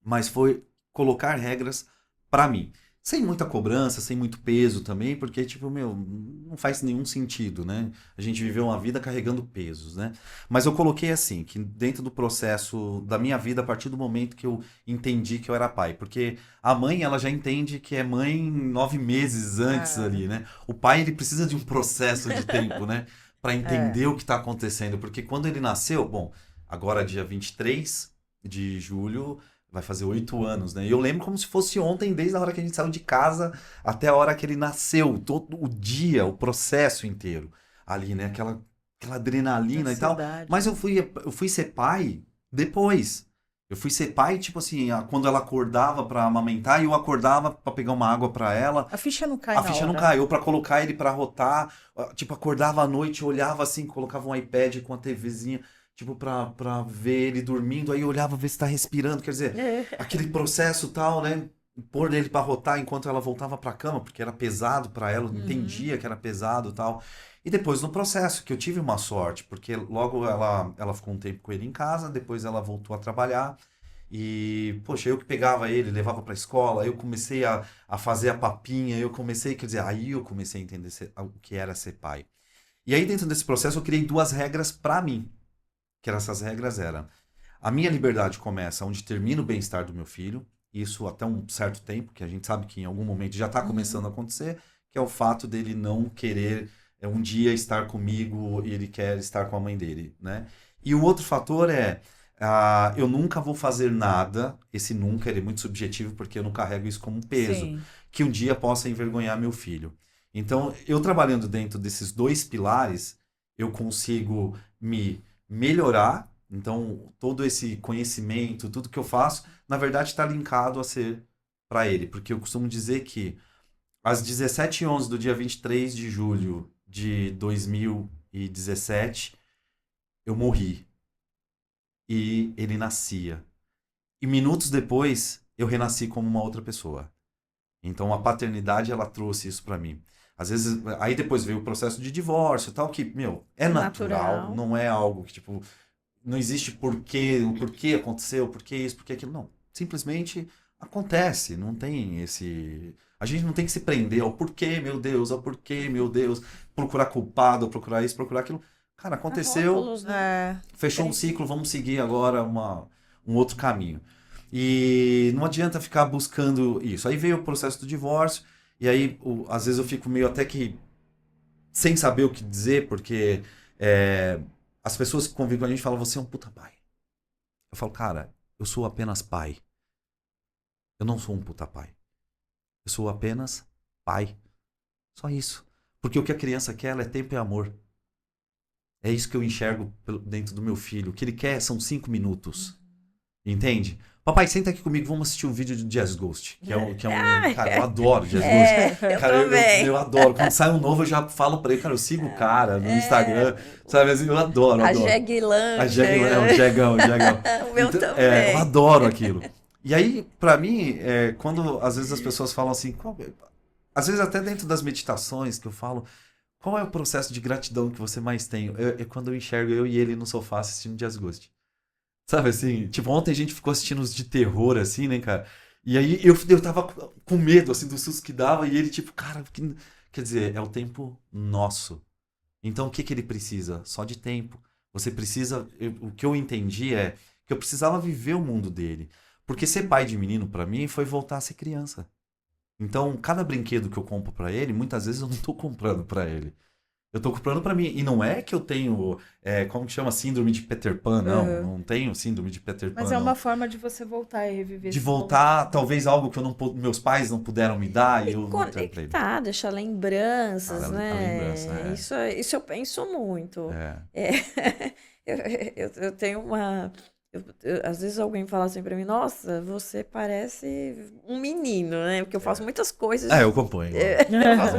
Mas foi colocar regras para mim. sem muita cobrança, sem muito peso também, porque, tipo, meu, não faz nenhum sentido, né? A gente viveu uma vida carregando pesos, né? Mas eu coloquei assim, que dentro do processo da minha vida, a partir do momento que eu entendi que eu era pai, porque a mãe, ela já entende que é mãe 9 meses antes ali, né? O pai, ele precisa de um processo de tempo, né? Para entender o que está acontecendo, porque quando ele nasceu, bom, agora dia 23 de julho, vai fazer 8 anos, né? E eu lembro como se fosse ontem, desde a hora que a gente saiu de casa até a hora que ele nasceu, todo o dia, o processo inteiro ali, né? Aquela adrenalina e tal. Mas eu fui ser pai depois. Eu fui ser pai, tipo assim, quando ela acordava pra amamentar, e eu acordava pra pegar uma água pra ela. A ficha não cai A ficha não cai, ou pra colocar ele pra rotar. Tipo, acordava à noite, olhava assim, colocava um iPad com a TVzinha, tipo, pra ver ele dormindo, aí eu olhava ver se tá respirando, quer dizer, aquele processo tal, né? Pôr ele pra rotar enquanto ela voltava pra cama, porque era pesado pra ela, eu entendia que era pesado e tal. E depois no processo, que eu tive uma sorte, porque logo ela ficou um tempo com ele em casa, depois ela voltou a trabalhar. E, poxa, eu que pegava ele, levava pra escola, eu comecei a fazer a papinha, quer dizer, aí eu comecei a entender o que era ser pai. E aí dentro desse processo eu criei 2 regras pra mim. Que essas regras eram: a minha liberdade começa onde termina o bem-estar do meu filho, isso até um certo tempo, que a gente sabe que em algum momento já está começando a acontecer, que é o fato dele não querer um dia estar comigo e ele quer estar com a mãe dele, né? E o outro fator é, eu nunca vou fazer nada, esse nunca ele é muito subjetivo porque eu não carrego isso como um peso, Sim. que um dia possa envergonhar meu filho. Então, eu trabalhando dentro desses 2 pilares, eu consigo me melhorar. Então, todo esse conhecimento, tudo que eu faço, na verdade está linkado a ser para ele. Porque eu costumo dizer que às 17h11 do dia 23 de julho de 2017, eu morri. E ele nascia. E minutos depois, eu renasci como uma outra pessoa. Então, a paternidade, ela trouxe isso para mim. Às vezes, aí depois veio o processo de divórcio e tal, que, meu, é natural, não é algo que, tipo, não existe porquê, o porquê aconteceu, porquê isso, porquê aquilo, não. Simplesmente acontece, não tem esse... A gente não tem que se prender ao porquê, meu Deus, ao porquê, meu Deus, procurar culpado, procurar isso, procurar aquilo. Cara, aconteceu, Rótulos, né? fechou um ciclo, vamos seguir agora um outro caminho. E não adianta ficar buscando isso. Aí veio o processo do divórcio, e aí às vezes eu fico meio até que sem saber o que dizer, porque as pessoas que convivem com a gente falam, você é um puta pai. Eu falo, cara, eu sou apenas pai. Eu não sou um puta pai. Eu sou apenas pai. Só isso. Porque o que a criança quer, ela é tempo e amor. É isso que eu enxergo dentro do meu filho. O que ele quer são 5 minutos. Entende? Papai, senta aqui comigo, vamos assistir um vídeo de Jazz Ghost. Cara, eu adoro Jazz Ghost. Eu Cara, também. eu adoro. Quando sai um novo, eu já falo pra ele, cara, eu sigo o cara no Instagram. Sabe assim, eu adoro. A Jeguilândia. A Jegão. O meu Então, também. eu adoro aquilo. E aí, pra mim, quando às vezes as pessoas falam assim, às vezes até dentro das meditações que eu falo, qual é o processo de gratidão que você mais tem? É quando eu enxergo eu e ele no sofá assistindo Jazz Ghost. Sabe assim? Tipo, ontem a gente ficou assistindo os de terror, assim, né, cara? E aí eu tava com medo, assim, do susto que dava. E ele, tipo, cara, quer dizer, é o tempo nosso. Então, o que ele precisa? Só de tempo. Você precisa... o que eu entendi é que eu precisava viver o mundo dele. Porque ser pai de menino, pra mim, foi voltar a ser criança. Então, cada brinquedo que eu compro pra ele, muitas vezes eu não tô comprando pra ele. Eu tô comprando pra mim. E não é que eu tenho, como que chama? Síndrome de Peter Pan, não. Não tenho síndrome de Peter Pan, Mas é uma forma de você voltar e reviver de esse voltar, momento. talvez algo que meus pais não puderam me dar. E eu não tenho pra ele. Conectar, deixar lembranças, A né? lembrança, Isso eu penso muito. É. Eu tenho uma... às vezes alguém fala assim pra mim, nossa, você parece um menino, né? Porque eu faço muitas coisas. Eu acompanho. Eu faço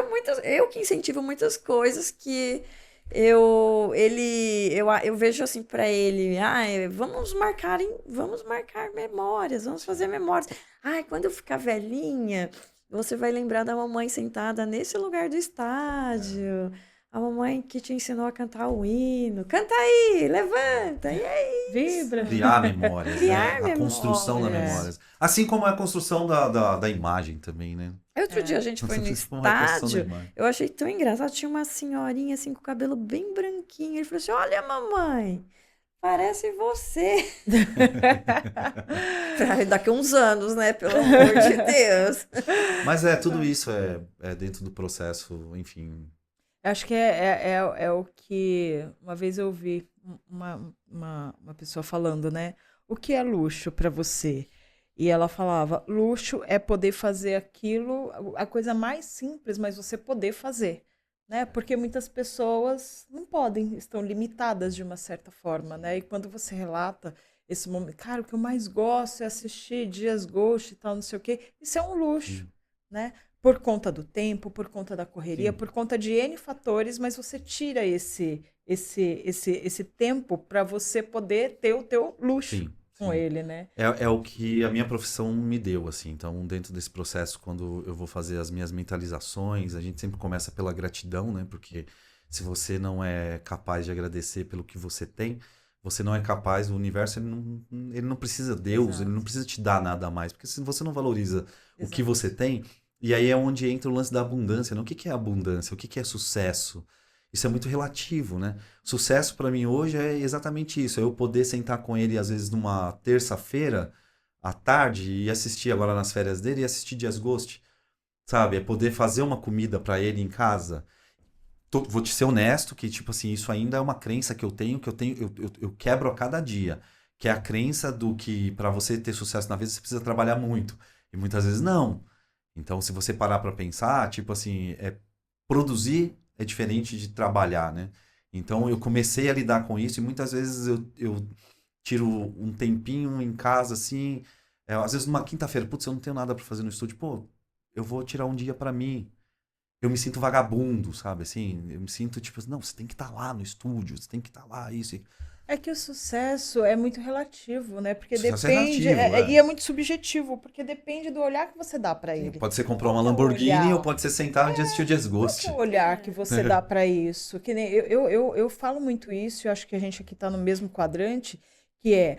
muitas. Eu que incentivo muitas coisas que eu vejo assim pra ele, vamos marcar memórias, vamos fazer memórias. Quando eu ficar velhinha, você vai lembrar da mamãe sentada nesse lugar do estádio. A mamãe que te ensinou a cantar o hino. Canta aí, levanta, e aí? Vibra. Criar memórias, Criar né? A construção da memórias. Assim como é a construção da imagem também, né? Outro dia a gente foi no estádio, eu achei tão engraçado, tinha uma senhorinha assim com o cabelo bem branquinho, ele falou assim, olha mamãe, parece você. Daqui a uns anos, né, pelo amor de Deus. Mas tudo isso é dentro do processo, enfim. Acho que é o que uma vez eu ouvi uma pessoa falando, né? O que é luxo para você? E ela falava, luxo é poder fazer aquilo, a coisa mais simples, mas você poder fazer, né? Porque muitas pessoas não podem, estão limitadas de uma certa forma, né? E quando você relata esse momento, cara, o que eu mais gosto é assistir Dias Ghost e tal, não sei o quê, isso é um luxo, né? Por conta do tempo, por conta da correria, por conta de N fatores, mas você tira esse tempo para você poder ter o teu luxo com ele, né? É o que a minha profissão me deu, assim. Então, dentro desse processo, quando eu vou fazer as minhas mentalizações, a gente sempre começa pela gratidão, né? Porque se você não é capaz de agradecer pelo que você tem, você não é capaz, o universo, ele não precisa de Deus, Exato. Ele não precisa te dar nada a mais. Porque se você não valoriza Exato. O que você tem... E aí é onde entra o lance da abundância, né? O que é abundância? O que é sucesso? Isso é muito relativo, né? Sucesso para mim hoje é exatamente isso. É eu poder sentar com ele, às vezes, numa terça-feira, à tarde, e assistir agora nas férias dele, e assistir Dias Ghost, sabe? É poder fazer uma comida para ele em casa. Vou te ser honesto que, tipo assim, isso ainda é uma crença que eu quebro a cada dia. Que é a crença do que para você ter sucesso na vida, você precisa trabalhar muito. E muitas vezes não. Então, se você parar para pensar, tipo assim, produzir é diferente de trabalhar, né? Então, eu comecei a lidar com isso e muitas vezes eu tiro um tempinho em casa, assim, às vezes numa quinta-feira, putz, eu não tenho nada para fazer no estúdio, pô, eu vou tirar um dia para mim. Eu me sinto vagabundo, sabe? Assim, eu me sinto tipo, não, você tem que estar lá no estúdio, você tem que estar lá, isso. É que o sucesso é muito relativo, né? Porque depende. E é muito subjetivo, porque depende do olhar que você dá para ele. Pode ser comprar uma Lamborghini ou pode ser sentar e assistir o Dias Ghost. Qual é o olhar que você dá para isso? Que nem eu falo muito isso, eu acho que a gente aqui está no mesmo quadrante, que é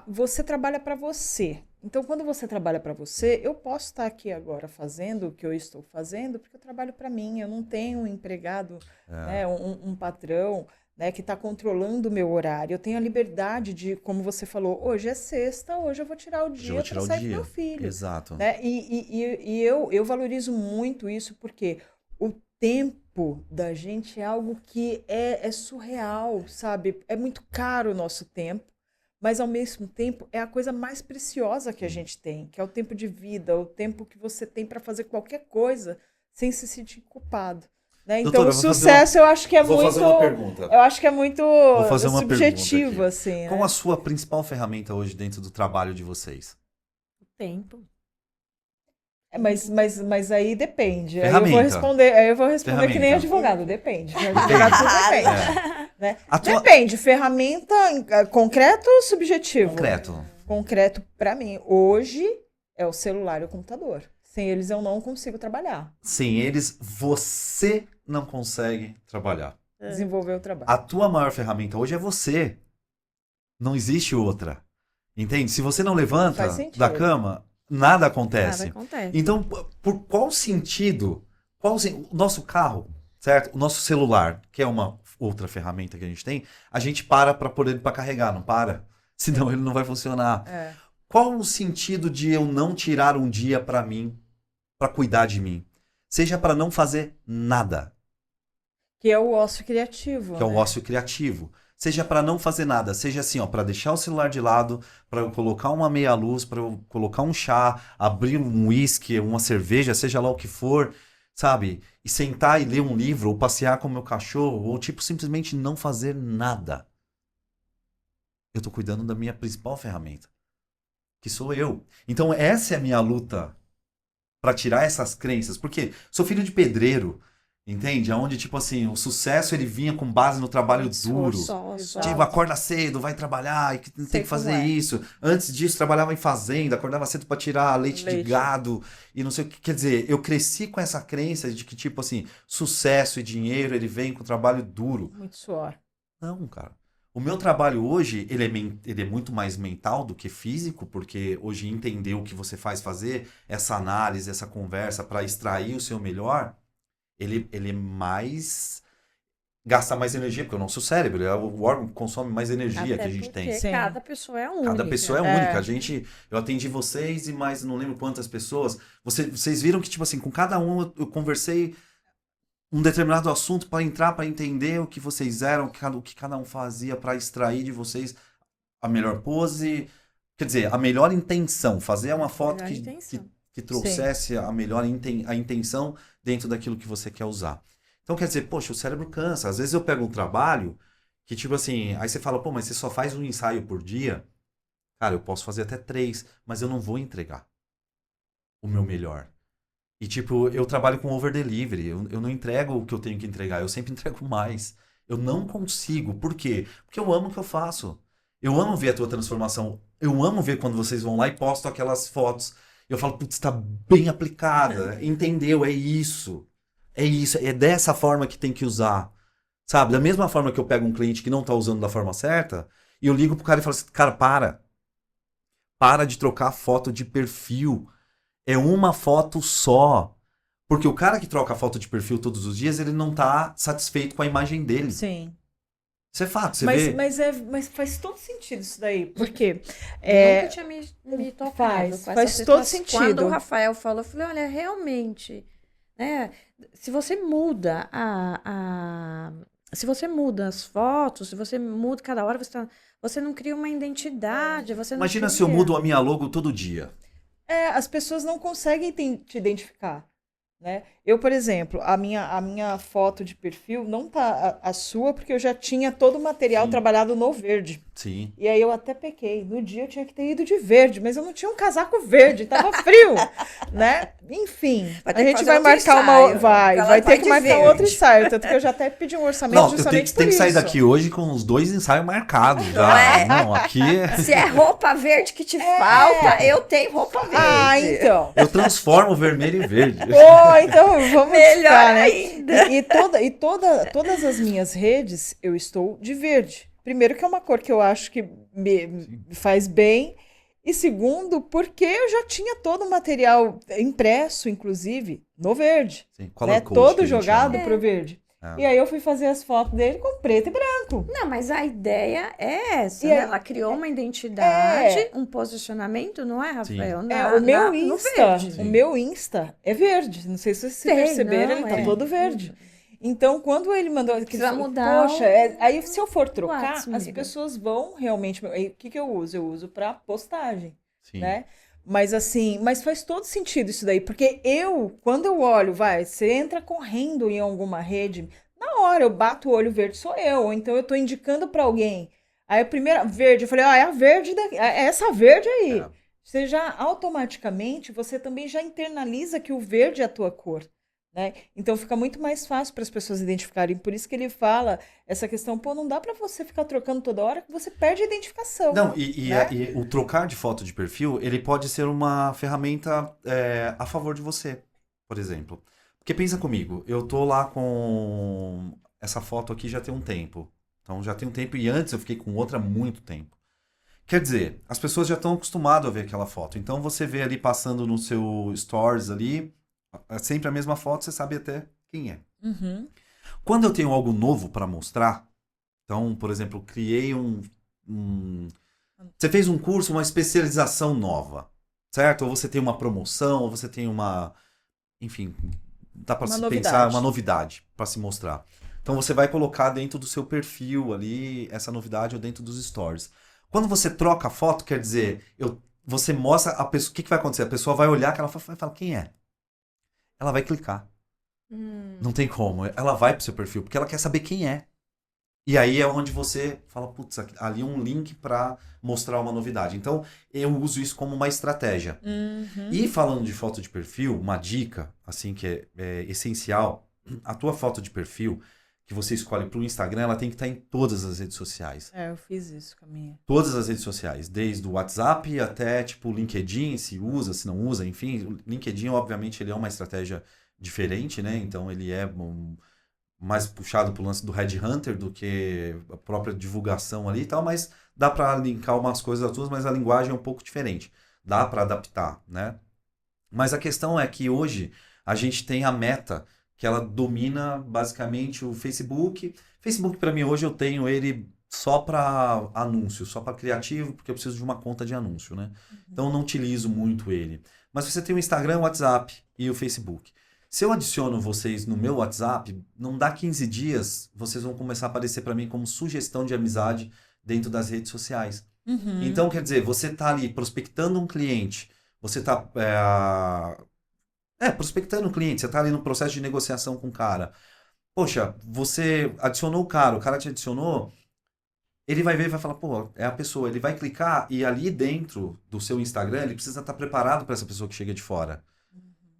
você trabalha para você. Então, quando você trabalha para você, eu posso estar aqui agora fazendo o que eu estou fazendo, porque eu trabalho para mim, eu não tenho um empregado, né, um patrão, né, que está controlando o meu horário. Eu tenho a liberdade de, como você falou, hoje é sexta, hoje eu vou tirar o dia para sair com meu filho. Exato. Né? E eu valorizo muito isso, porque o tempo da gente é algo que é surreal, sabe? É muito caro o nosso tempo, mas ao mesmo tempo é a coisa mais preciosa que a gente tem, que é o tempo de vida, o tempo que você tem para fazer qualquer coisa sem se sentir culpado. Né? Então, doutora, o sucesso eu acho que é muito... Vou fazer uma pergunta. Eu acho que é muito subjetivo, assim. Né? Qual a sua principal ferramenta hoje dentro do trabalho de vocês? O tempo. Mas aí depende. Aí eu vou responder que nem advogado. Depende. Advogado tudo depende. Né? Depende. Ferramenta concreto ou subjetivo? Concreto, para mim, hoje é o celular e o computador. Sem eles eu não consigo trabalhar. Sem eles, você não consegue trabalhar. Desenvolver o trabalho. A tua maior ferramenta hoje é você. Não existe outra. Entende? Se você não levanta da cama, nada acontece. Nada acontece. Então, por qual sentido? O nosso carro, certo? O nosso celular, que é uma outra ferramenta que a gente tem, a gente para pôr ele para carregar, não para? Senão ele não vai funcionar. Qual o sentido de eu não tirar um dia para mim, para cuidar de mim? Seja para não fazer nada. Que é o ócio criativo. Que é o ócio criativo. Seja para não fazer nada. Seja assim, ó, para deixar o celular de lado, para eu colocar uma meia-luz, para eu colocar um chá, abrir um uísque, uma cerveja, seja lá o que for, sabe? E sentar e ler um livro, ou passear com o meu cachorro, ou tipo, simplesmente não fazer nada. Eu tô cuidando da minha principal ferramenta, que sou eu. Então essa é a minha luta para tirar essas crenças. Porque sou filho de pedreiro, Entende? Onde, tipo assim, o sucesso ele vinha com base no trabalho duro. Tipo, acorda cedo, vai trabalhar, e tem que fazer isso. Antes disso, trabalhava em fazenda, acordava cedo para tirar leite de gado e não sei o que. Quer dizer, eu cresci com essa crença de que, tipo assim, sucesso e dinheiro, ele vem com trabalho duro. Muito suor. Não, cara. O meu trabalho hoje, ele é muito mais mental do que físico, porque hoje entender o que você faz fazer, essa análise, essa conversa para extrair o seu melhor, ele é mais... gasta mais energia, porque o nosso cérebro é o órgão que consome mais energia que a gente tem. Porque cada pessoa é única. Cada pessoa é única. Eu atendi vocês e mais não lembro quantas pessoas. Vocês viram que, tipo assim, com cada um eu conversei um determinado assunto para entrar, para entender o que vocês eram, o que cada um fazia, para extrair de vocês a melhor pose. Quer dizer, a melhor intenção. Fazer uma foto que trouxesse a melhor a intenção dentro daquilo que você quer usar. Então, quer dizer, poxa, o cérebro cansa. Às vezes eu pego um trabalho que, tipo assim, aí você fala, pô, mas você só faz um ensaio por dia? Cara, eu posso fazer até 3, mas eu não vou entregar o meu melhor. E, tipo, eu trabalho com over-delivery. Eu não entrego o que eu tenho que entregar. Eu sempre entrego mais. Eu não consigo. Por quê? Porque eu amo o que eu faço. Eu amo ver a tua transformação. Eu amo ver quando vocês vão lá e postam aquelas fotos. Eu falo, putz, tá bem aplicada. Entendeu? É isso. É isso. É dessa forma que tem que usar. Sabe? Da mesma forma que eu pego um cliente que não tá usando da forma certa, e eu ligo pro cara e falo assim, cara, para de trocar foto de perfil. É uma foto só. Porque o cara que troca foto de perfil todos os dias, ele não tá satisfeito com a imagem dele. Sim. Isso é fato, você vê. Mas faz todo sentido isso daí. Porque... nunca tinha me tocado. Faz todo sentido. Quando o Rafael falou, eu falei, olha, realmente, né, se você muda se você muda as fotos, se você muda cada hora, você não cria uma identidade. Imagina se eu mudo a minha logo todo dia. As pessoas não conseguem te identificar, né? Eu, por exemplo, a minha foto de perfil não tá a sua, porque eu já tinha todo o material trabalhado no verde. Sim. E aí eu até pequei. No dia eu tinha que ter ido de verde, mas eu não tinha um casaco verde, tava frio, né? Enfim, a gente vai marcar vai ter que marcar outro ensaio, tanto que eu já até pedi um orçamento justamente por isso. Tem que sair daqui hoje com os 2 ensaios marcados já. Não, aqui Se é roupa verde que te falta, eu tenho roupa verde. Ah, então. Eu transformo vermelho em verde. Então vamos melhor né? ainda. E todas as minhas redes eu estou de verde. Primeiro que é uma cor que eu acho que me faz bem. E segundo, porque eu já tinha todo o material impresso, inclusive, no verde. Sim, né? Todo jogado pro verde. E aí eu fui fazer as fotos dele com preto e branco. Não, mas a ideia é essa, né? Ela criou uma identidade, um posicionamento, não é, Rafael? O meu Insta é verde. Não sei se vocês perceberam, ele tá todo verde. Então, quando ele mandou... Precisa mudar. Poxa, aí se eu for trocar, as pessoas vão realmente... O que eu uso? Eu uso para postagem, né? Mas assim, faz todo sentido isso daí, porque quando eu olho, você entra correndo em alguma rede, na hora eu bato o olho verde, sou eu, ou então eu tô indicando para alguém. Aí a primeira verde, eu falei, é a verde daqui, é essa verde aí. Você já automaticamente, você também já internaliza que o verde é a tua cor. Né? Então fica muito mais fácil para as pessoas identificarem. Por isso que ele fala essa questão, não dá para você ficar trocando toda hora que você perde a identificação. Não, e o trocar de foto de perfil, ele pode ser uma ferramenta a favor de você, por exemplo. Porque pensa comigo, eu tô lá com essa foto aqui já tem um tempo. Então já tem um tempo e antes eu fiquei com outra há muito tempo. Quer dizer, as pessoas já estão acostumadas a ver aquela foto. Então você vê ali passando no seu stories ali, sempre a mesma foto, você sabe até quem é. Uhum. Quando eu tenho algo novo para mostrar, então, por exemplo, criei você fez um curso, uma especialização nova, certo? Ou você tem uma promoção, ou você tem uma... Enfim, dá para se pensar uma novidade para se mostrar. Então você vai colocar dentro do seu perfil ali essa novidade ou dentro dos stories. Quando você troca a foto, quer dizer, você mostra a pessoa... O que vai acontecer? A pessoa vai olhar aquela foto e vai falar, quem é? Ela vai clicar. Não tem como. Ela vai pro seu perfil, porque ela quer saber quem é. E aí é onde você fala, putz, ali um link para mostrar uma novidade. Então, eu uso isso como uma estratégia. E falando de foto de perfil, uma dica, assim, que é essencial, a tua foto de perfil que você escolhe para o Instagram, ela tem que estar em todas as redes sociais. Eu fiz isso com a minha. Todas as redes sociais, desde o WhatsApp até tipo o LinkedIn, se usa, se não usa, enfim. O LinkedIn, obviamente, ele é uma estratégia diferente, né? Então ele é mais puxado pro lance do Headhunter do que a própria divulgação ali e tal, mas dá para linkar umas coisas tuas, mas a linguagem é um pouco diferente. Dá para adaptar, né? Mas a questão é que hoje a gente tem a Meta, que ela domina basicamente o Facebook. Facebook, para mim, hoje eu tenho ele só para anúncio, só para criativo, porque eu preciso de uma conta de anúncio, né? Então eu não utilizo muito ele. Mas você tem o Instagram, o WhatsApp e o Facebook. Se eu adiciono vocês no meu WhatsApp, não dá 15 dias, vocês vão começar a aparecer para mim como sugestão de amizade dentro das redes sociais. Então, quer dizer, você está ali prospectando um cliente, você está prospectando um cliente, você está ali no processo de negociação com o cara. Poxa, você adicionou o cara te adicionou, ele vai ver e vai falar, pô, é a pessoa. Ele vai clicar e ali dentro do seu Instagram, ele precisa estar preparado para essa pessoa que chega de fora.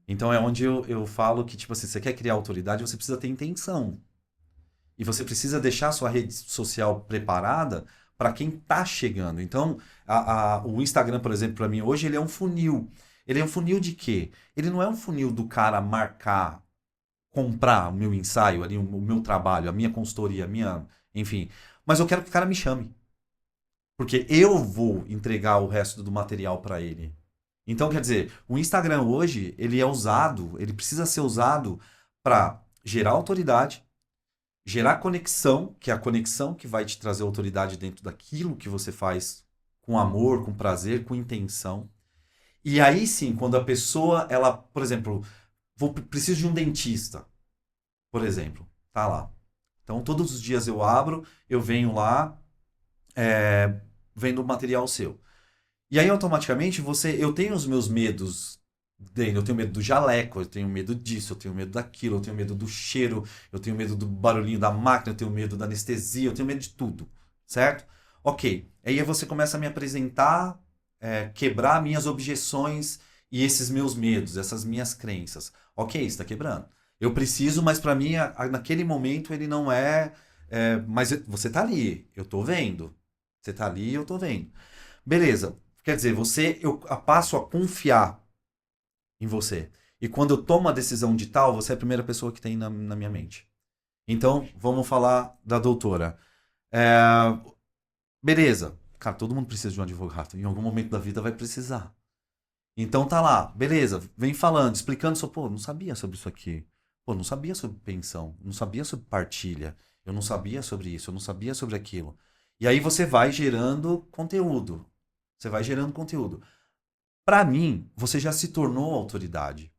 Então é onde eu falo que, tipo assim, você quer criar autoridade, você precisa ter intenção. E você precisa deixar a sua rede social preparada para quem está chegando. Então, o Instagram, por exemplo, para mim hoje, ele é um funil. Ele é um funil de quê? Ele não é um funil do cara marcar, comprar o meu ensaio, ali, o meu trabalho, a minha consultoria, enfim. Mas eu quero que o cara me chame. Porque eu vou entregar o resto do material para ele. Então, quer dizer, o Instagram hoje, ele precisa ser usado para gerar autoridade, gerar conexão, que é a conexão que vai te trazer autoridade dentro daquilo que você faz com amor, com prazer, com intenção. E aí sim, quando a pessoa, ela, por exemplo, preciso de um dentista, por exemplo, tá lá. Então, todos os dias eu abro, eu venho lá, vendo o material seu. E aí, automaticamente, eu tenho os meus medos dele. Eu tenho medo do jaleco, eu tenho medo disso, eu tenho medo daquilo, eu tenho medo do cheiro, eu tenho medo do barulhinho da máquina, eu tenho medo da anestesia, eu tenho medo de tudo, certo? Ok. Aí você começa a me apresentar, quebrar minhas objeções e esses meus medos, essas minhas crenças. Ok, está quebrando. Eu preciso, mas para mim, naquele momento, ele não é... mas você tá ali, eu tô vendo. Você tá ali, eu tô vendo. Beleza. Quer dizer, eu passo a confiar em você. E quando eu tomo a decisão de tal, você é a primeira pessoa que tem na minha mente. Então, vamos falar da doutora. Beleza. Cara, todo mundo precisa de um advogado. Em algum momento da vida vai precisar. Então tá lá. Beleza. Vem falando, explicando. Pô, não sabia sobre isso aqui. Pô, não sabia sobre pensão. Não sabia sobre partilha. Eu não sabia sobre isso. Eu não sabia sobre aquilo. E aí você vai gerando conteúdo. Você vai gerando conteúdo. Para mim, você já se tornou autoridade.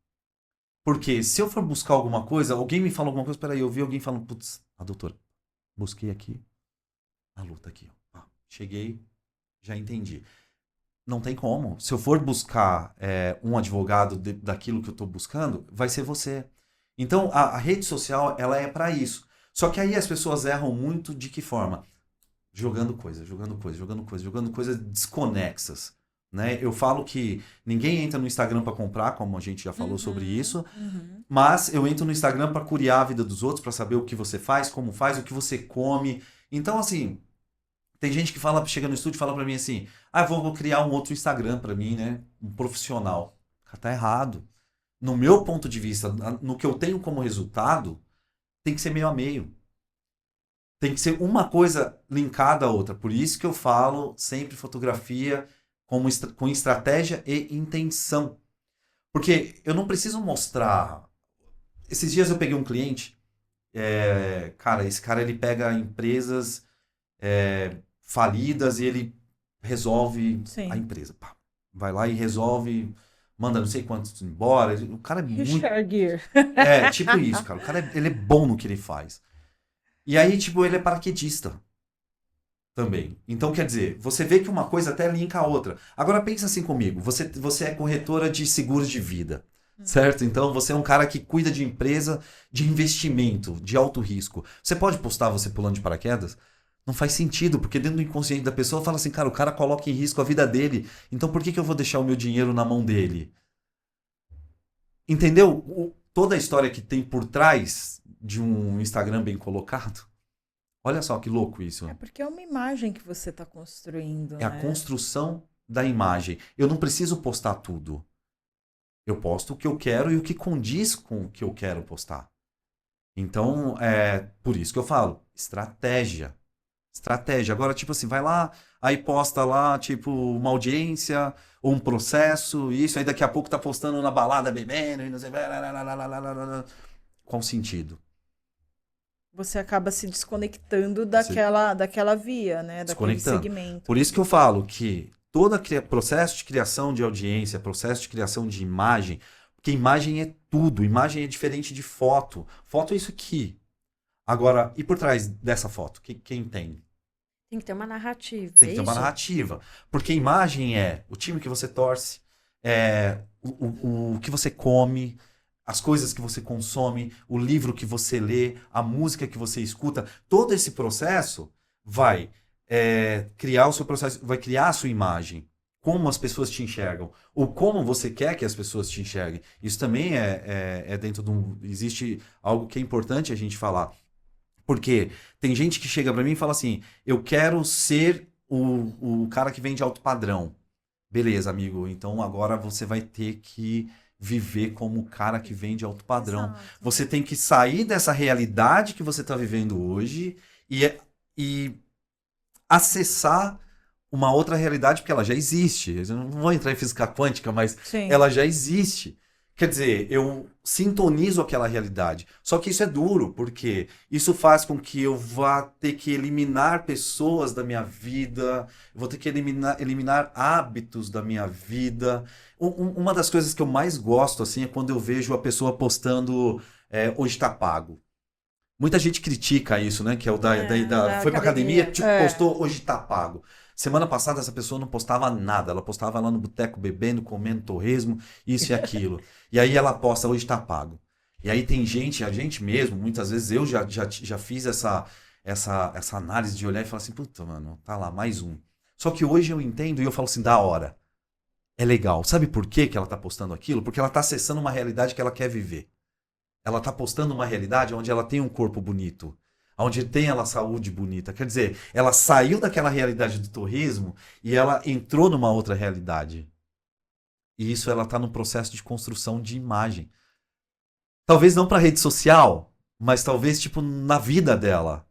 Porque se eu for buscar alguma coisa, alguém me fala alguma coisa, peraí, eu vi alguém falando, putz, a doutora, busquei aqui, a luta aqui. Cheguei, já entendi. Não tem como. Se eu for buscar um advogado daquilo que eu estou buscando, vai ser você. Então, a rede social, ela é para isso. Só que aí as pessoas erram muito de que forma? Jogando coisas desconexas, né? Eu falo que ninguém entra no Instagram para comprar, como a gente já falou sobre isso, mas eu entro no Instagram para curiar a vida dos outros, para saber o que você faz, como faz, o que você come. Então, assim, tem gente que chega no estúdio e fala para mim assim, vou criar um outro Instagram para mim, né? Um profissional. Tá errado. No meu ponto de vista, no que eu tenho como resultado, tem que ser meio a meio. Tem que ser uma coisa linkada à outra. Por isso que eu falo sempre fotografia com estratégia e intenção. Porque eu não preciso mostrar... Esses dias eu peguei um cliente, esse cara ele pega empresas falidas e ele resolve a empresa. Pá, vai lá e resolve, manda não sei quantos embora. O cara é muito... tipo isso, cara. O cara ele é bom no que ele faz. E aí, tipo, ele é paraquedista também. Então, quer dizer, você vê que uma coisa até linka a outra. Agora, pensa assim comigo. Você é corretora de seguros de vida, certo? Então, você é um cara que cuida de empresa de investimento, de alto risco. Você pode postar você pulando de paraquedas? Não faz sentido, porque dentro do inconsciente da pessoa fala assim, cara, o cara coloca em risco a vida dele. Então, por que eu vou deixar o meu dinheiro na mão dele? Entendeu? Toda a história que tem por trás de um Instagram bem colocado. Olha só que louco isso. É porque é uma imagem que você está construindo. É a construção da imagem. Eu não preciso postar tudo. Eu posto o que eu quero e o que condiz com o que eu quero postar. Então, por isso que eu falo, estratégia. Estratégia. Agora, tipo assim, vai lá, aí posta lá, tipo, uma audiência ou um processo, isso, aí daqui a pouco tá postando na balada bebendo e não sei... Qual sentido? Você acaba se desconectando daquela via, né? Daquele segmento. Por isso que eu falo que todo processo de criação de audiência, processo de criação de imagem, porque imagem é tudo, imagem é diferente de foto. Foto é isso aqui. Agora, e por trás dessa foto? Quem tem? Tem que ter uma narrativa. Tem que ter uma narrativa. Porque imagem é o time que você torce, o que você come, as coisas que você consome, o livro que você lê, a música que você escuta. Todo esse processo vai criar o seu processo, vai criar a sua imagem. Como as pessoas te enxergam, ou como você quer que as pessoas te enxerguem. Isso também é dentro de um... Existe algo que é importante a gente falar. Porque tem gente que chega para mim e fala assim, eu quero ser o cara que vende alto padrão. Beleza, amigo, então agora você vai ter que viver como o cara que vende alto padrão. Exato. Você tem que sair dessa realidade que você está vivendo hoje e acessar uma outra realidade, porque ela já existe. Eu não vou entrar em física quântica, mas ela já existe. Quer dizer, eu sintonizo aquela realidade. Só que isso é duro, porque isso faz com que eu vá ter que eliminar pessoas da minha vida, eu vou ter que eliminar hábitos da minha vida. Uma das coisas que eu mais gosto assim, é quando eu vejo a pessoa postando hoje tá pago. Muita gente critica isso, né? Que é o foi pra academia, postou hoje tá pago. Semana passada essa pessoa não postava nada, ela postava lá no boteco bebendo, comendo torresmo, isso e aquilo. E aí ela posta, hoje tá pago. E aí tem gente, a gente mesmo, muitas vezes eu já fiz essa análise de olhar e falar assim, puta, mano, tá lá, mais um. Só que hoje eu entendo e eu falo assim, da hora. É legal. Sabe por que ela tá postando aquilo? Porque ela tá acessando uma realidade que ela quer viver. Ela tá postando uma realidade onde ela tem um corpo bonito. Onde tem ela saúde bonita. Quer dizer, ela saiu daquela realidade do torresmo e ela entrou numa outra realidade. E isso ela está no processo de construção de imagem. Talvez não para rede social, mas talvez tipo na vida dela.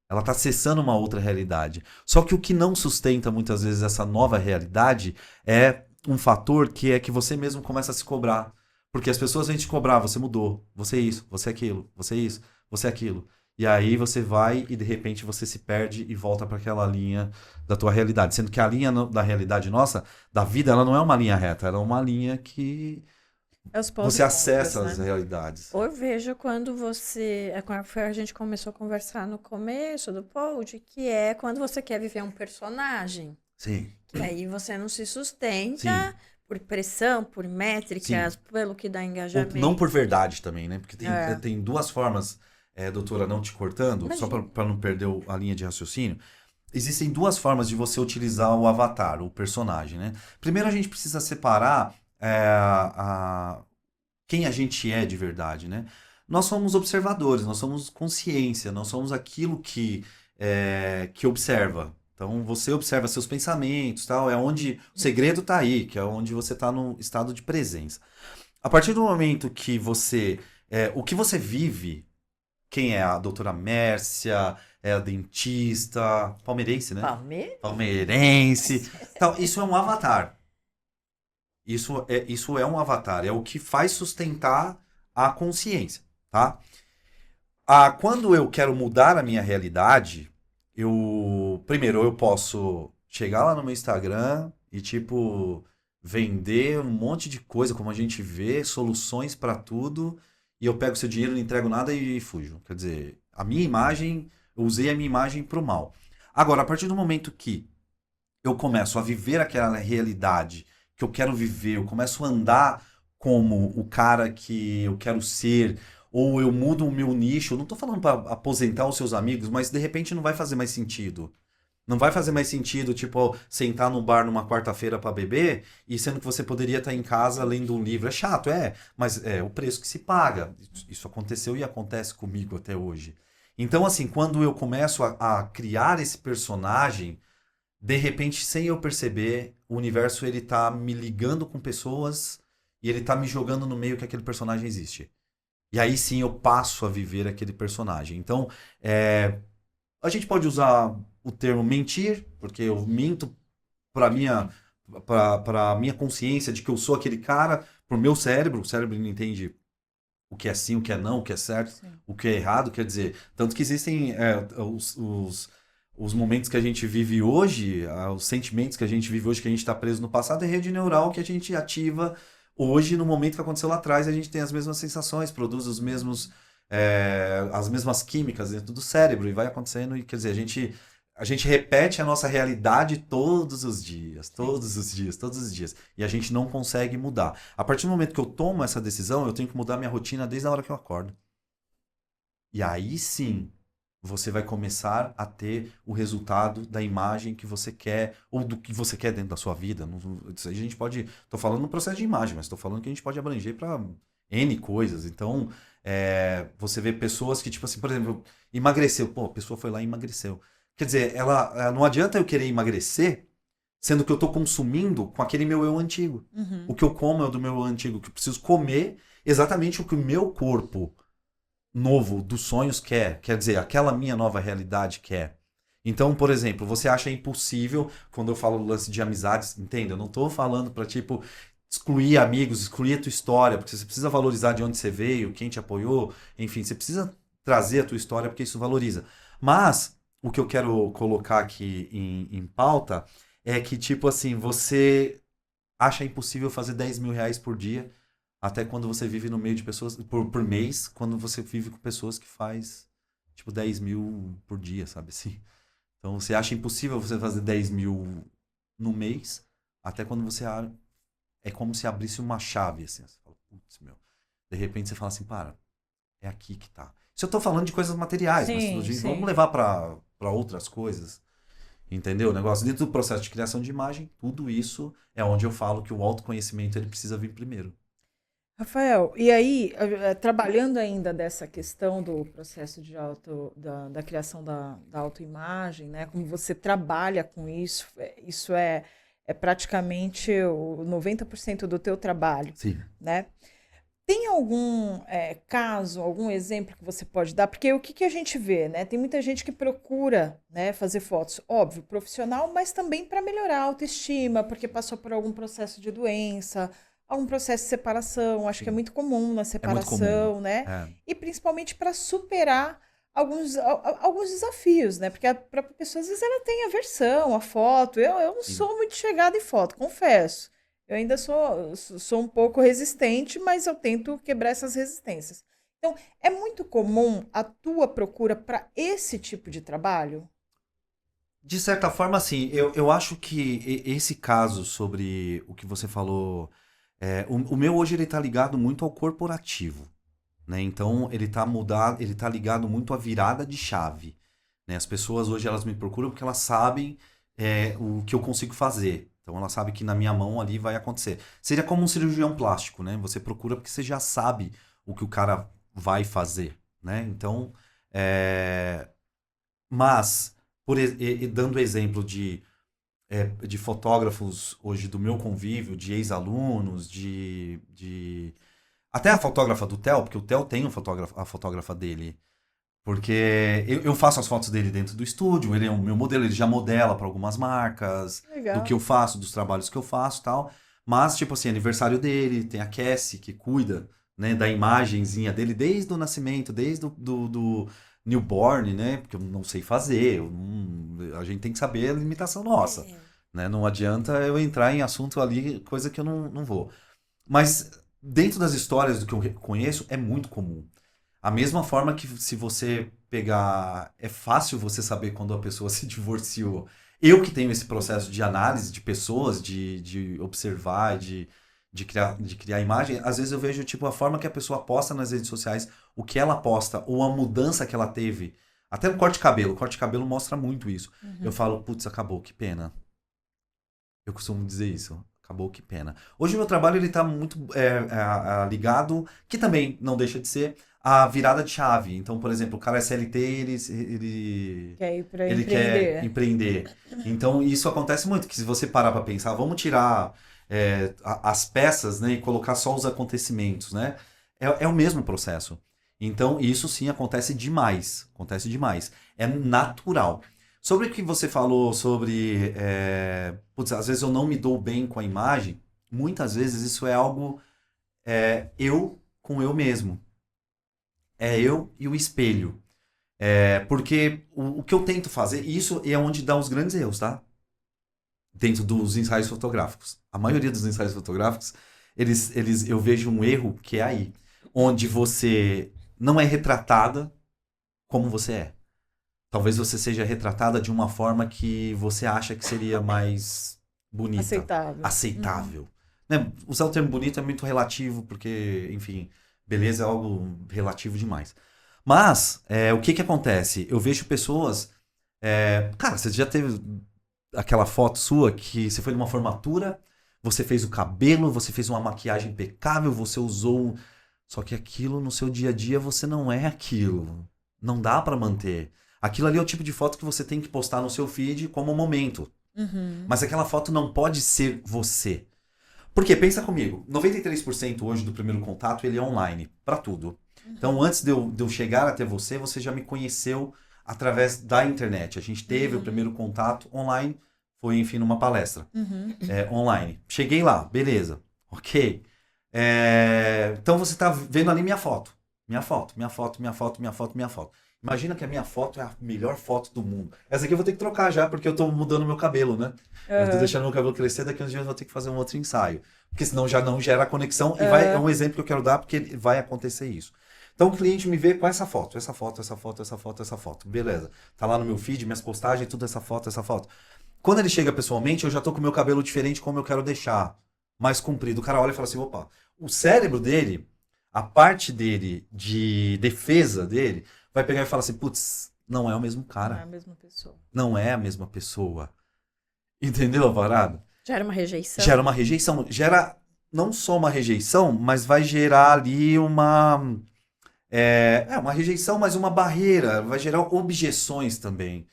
Ela está acessando uma outra realidade. Só que o que não sustenta muitas vezes essa nova realidade é um fator que é que você mesmo começa a se cobrar. Porque as pessoas vêm te cobrar, você mudou, você é isso, você é aquilo, você é isso, você é aquilo. E aí você vai e de repente você se perde e volta para aquela linha da tua realidade. Sendo que a linha da realidade nossa, da vida, ela não é uma linha reta, ela é uma linha que você acessa as realidades. Eu vejo quando a gente começou a conversar no começo do pod, que é quando você quer viver um personagem. Sim. Que aí você não se sustenta por pressão, por métricas, pelo que dá engajamento. Ou não por verdade também, né? Porque tem duas formas... doutora, não te cortando, imagina. Só para não perder a linha de raciocínio, existem duas formas de você utilizar o avatar, o personagem, né? Primeiro a gente precisa separar quem a gente é de verdade, né? Nós somos observadores, nós somos consciência, nós somos aquilo que observa. Então você observa seus pensamentos, tal, é onde o segredo está aí, que é onde você está no estado de presença. A partir do momento que você... o que você vive... Quem é a doutora Mércia, é a dentista, palmeirense, né? Palmeirense. Então, isso é um avatar. Isso é um avatar, é o que faz sustentar a consciência, tá? Quando eu quero mudar a minha realidade, primeiro eu posso chegar lá no meu Instagram e tipo vender um monte de coisa, como a gente vê, soluções para tudo. E eu pego seu dinheiro, não entrego nada e fujo. Quer dizer, eu usei a minha imagem pro mal. Agora, a partir do momento que eu começo a viver aquela realidade que eu quero viver, eu começo a andar como o cara que eu quero ser, ou eu mudo o meu nicho, eu não estou falando para aposentar os seus amigos, mas de repente não vai fazer mais sentido. Não vai fazer mais sentido, tipo, sentar num bar numa quarta-feira para beber, e sendo que você poderia estar em casa lendo um livro. É chato, mas é o preço que se paga. Isso aconteceu e acontece comigo até hoje. Então, assim, quando eu começo a criar esse personagem, de repente, sem eu perceber, o universo ele tá me ligando com pessoas e ele tá me jogando no meio que aquele personagem existe. E aí sim eu passo a viver aquele personagem. Então, a gente pode usar o termo mentir, porque eu minto para minha consciência de que eu sou aquele cara, pro meu cérebro. O cérebro não entende o que é sim, o que é não, o que é certo, sim, o que é errado. Quer dizer, tanto que existem os momentos que a gente vive hoje, os sentimentos que a gente vive hoje, que a gente está preso no passado, é rede neural que a gente ativa hoje, no momento que aconteceu lá atrás, a gente tem as mesmas sensações, produz os mesmos, as mesmas químicas dentro do cérebro, e vai acontecendo, e quer dizer, a gente repete a nossa realidade todos os dias, todos os dias, todos os dias, e a gente não consegue mudar. A partir do momento que eu tomo essa decisão, eu tenho que mudar minha rotina desde a hora que eu acordo. E aí sim, você vai começar a ter o resultado da imagem que você quer, ou do que você quer dentro da sua vida. A gente pode... Estou falando no processo de imagem, mas estou falando que a gente pode abranger para N coisas. Então, você vê pessoas que, tipo assim, por exemplo, emagreceu. Pô, a pessoa foi lá e emagreceu. Quer dizer, não adianta eu querer emagrecer, sendo que eu estou consumindo com aquele meu eu antigo. Uhum. O que eu como é o do meu eu antigo, que eu preciso comer exatamente o que o meu corpo novo dos sonhos quer dizer, aquela minha nova realidade quer. Então, por exemplo, você acha impossível, quando eu falo lance de amizades, entenda, eu não estou falando para, tipo, excluir amigos, excluir a tua história, porque você precisa valorizar de onde você veio, quem te apoiou, enfim, você precisa trazer a tua história porque isso valoriza. Mas, o que eu quero colocar aqui em pauta é que, tipo assim, você acha impossível fazer 10 mil reais por dia, até quando você vive no meio de pessoas, por mês, quando você vive com pessoas que faz, tipo, 10 mil por dia, sabe assim? Então, você acha impossível você fazer 10 mil no mês, até quando você... É como se abrisse uma chave, assim. Você fala, putz, meu. De repente, você fala assim, é aqui que tá. Isso eu tô falando de coisas materiais, sim, mas vamos levar para outras coisas. Entendeu? O negócio dentro do processo de criação de imagem, tudo isso é onde eu falo que o autoconhecimento ele precisa vir primeiro. Rafael, e aí, trabalhando ainda dessa questão do processo da criação da autoimagem, né? Como você trabalha com isso, isso é praticamente o 90% do teu trabalho. Sim. Né? Tem algum caso, algum exemplo que você pode dar? Porque o que a gente vê, né? Tem muita gente que procura, né, fazer fotos, óbvio, profissional, mas também para melhorar a autoestima, porque passou por algum processo de doença, algum processo de separação, acho que é muito comum na separação, né? E principalmente para superar alguns desafios, né? Porque a própria pessoa, às vezes, ela tem aversão à foto. Eu não sou muito chegada em foto, confesso. Eu ainda sou um pouco resistente, mas eu tento quebrar essas resistências. Então, é muito comum a tua procura para esse tipo de trabalho? De certa forma, sim. Eu acho que esse caso sobre o que você falou... o meu hoje ele está ligado muito ao corporativo, né? Então ele está ligado muito à virada de chave, né? As pessoas hoje elas me procuram porque elas sabem o que eu consigo fazer. Então elas sabem que na minha mão ali vai acontecer. Seria como um cirurgião plástico, né? Você procura porque você já sabe o que o cara vai fazer, né? Então, mas dando exemplo de fotógrafos hoje do meu convívio, de ex-alunos, até a fotógrafa do Theo, porque o Theo tem a fotógrafa dele. Porque eu faço as fotos dele dentro do estúdio, ele é o meu modelo, ele já modela para algumas marcas, do que eu faço, dos trabalhos que eu faço e tal. Mas, tipo assim, aniversário dele, tem a Cassie, que cuida, né, da imagenzinha dele desde o nascimento, desde do newborn, né? Porque eu não sei fazer, a gente tem que saber a limitação nossa. Né? Não adianta eu entrar em assunto ali, coisa que eu não vou. Mas dentro das histórias do que eu conheço, é muito comum. A mesma forma que se você pegar... É fácil você saber quando a pessoa se divorciou. Eu que tenho esse processo de análise de pessoas, de observar, de criar imagem, às vezes eu vejo tipo a forma que a pessoa posta nas redes sociais, o que ela posta, ou a mudança que ela teve Até no corte de cabelo. O corte de cabelo mostra muito isso. Eu falo, putz, acabou, que pena. Eu costumo dizer isso. Acabou, que pena. Hoje o meu trabalho ele tá muito ligado, que também não deixa de ser, a virada de chave. Então, por exemplo, o cara é CLT, ele quer empreender. Então, isso acontece muito, que se você parar para pensar, vamos tirar as peças, né, e colocar só os acontecimentos, né? É o mesmo processo. Então, isso sim acontece demais. Acontece demais. É natural. Sobre o que você falou sobre... putz, às vezes eu não me dou bem com a imagem. Muitas vezes isso é algo eu com eu mesmo. É eu e o espelho. Porque o que eu tento fazer... Isso é onde dá os grandes erros, tá? Dentro dos ensaios fotográficos. A maioria dos ensaios fotográficos, eu vejo um erro que é aí. Onde você não é retratada como você é. Talvez você seja retratada de uma forma que você acha que seria mais bonita. Aceitável. Né? Usar o termo bonito é muito relativo, porque, enfim, beleza é algo relativo demais. Mas, o que acontece? Eu vejo pessoas... cara, você já teve aquela foto sua que você foi numa formatura, você fez o cabelo, você fez uma maquiagem impecável, você usou... Só que aquilo no seu dia a dia você não é aquilo. Não dá pra manter. Aquilo ali é o tipo de foto que você tem que postar no seu feed como momento. Mas aquela foto não pode ser você. Porque, pensa comigo, 93% hoje do primeiro contato ele é online, pra tudo. Então, antes de eu chegar até você, você já me conheceu através da internet. A gente teve o primeiro contato online, foi, enfim, numa palestra online. Cheguei lá, beleza, ok. Então você tá vendo ali minha foto. Minha foto. Imagina que a minha foto é a melhor foto do mundo. Essa aqui eu vou ter que trocar já, porque eu tô mudando meu cabelo, né? Eu tô deixando meu cabelo crescer, daqui uns dias eu vou ter que fazer um outro ensaio. Porque senão já não gera conexão. E é um exemplo que eu quero dar, porque vai acontecer isso. Então o cliente me vê com essa foto. Beleza. Tá lá no meu feed, minhas postagens, tudo essa foto. Quando ele chega pessoalmente, eu já tô com o meu cabelo diferente como eu quero deixar. Mais comprido. O cara olha e fala assim, opa, o cérebro dele, a parte dele de defesa dele, vai pegar e falar assim, putz, não é o mesmo cara. Não é a mesma pessoa. Não é a mesma pessoa. Entendeu a parada? Gera uma rejeição. Gera uma rejeição. Gera não só uma rejeição, mas vai gerar ali uma rejeição, mas uma barreira. Vai gerar objeções também.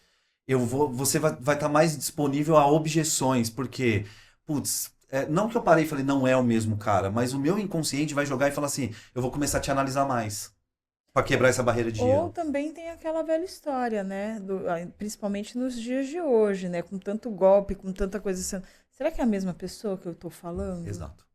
Você vai estar mais disponível a objeções, porque, putz, não que eu parei e falei, não é o mesmo cara, mas o meu inconsciente vai jogar e falar assim, eu vou começar a te analisar mais. Pra quebrar essa barreira de Ou erro. também tem aquela velha história, né? Principalmente nos dias de hoje, né? Com tanto golpe, com tanta coisa sendo... Será que é a mesma pessoa que eu tô falando? Exato.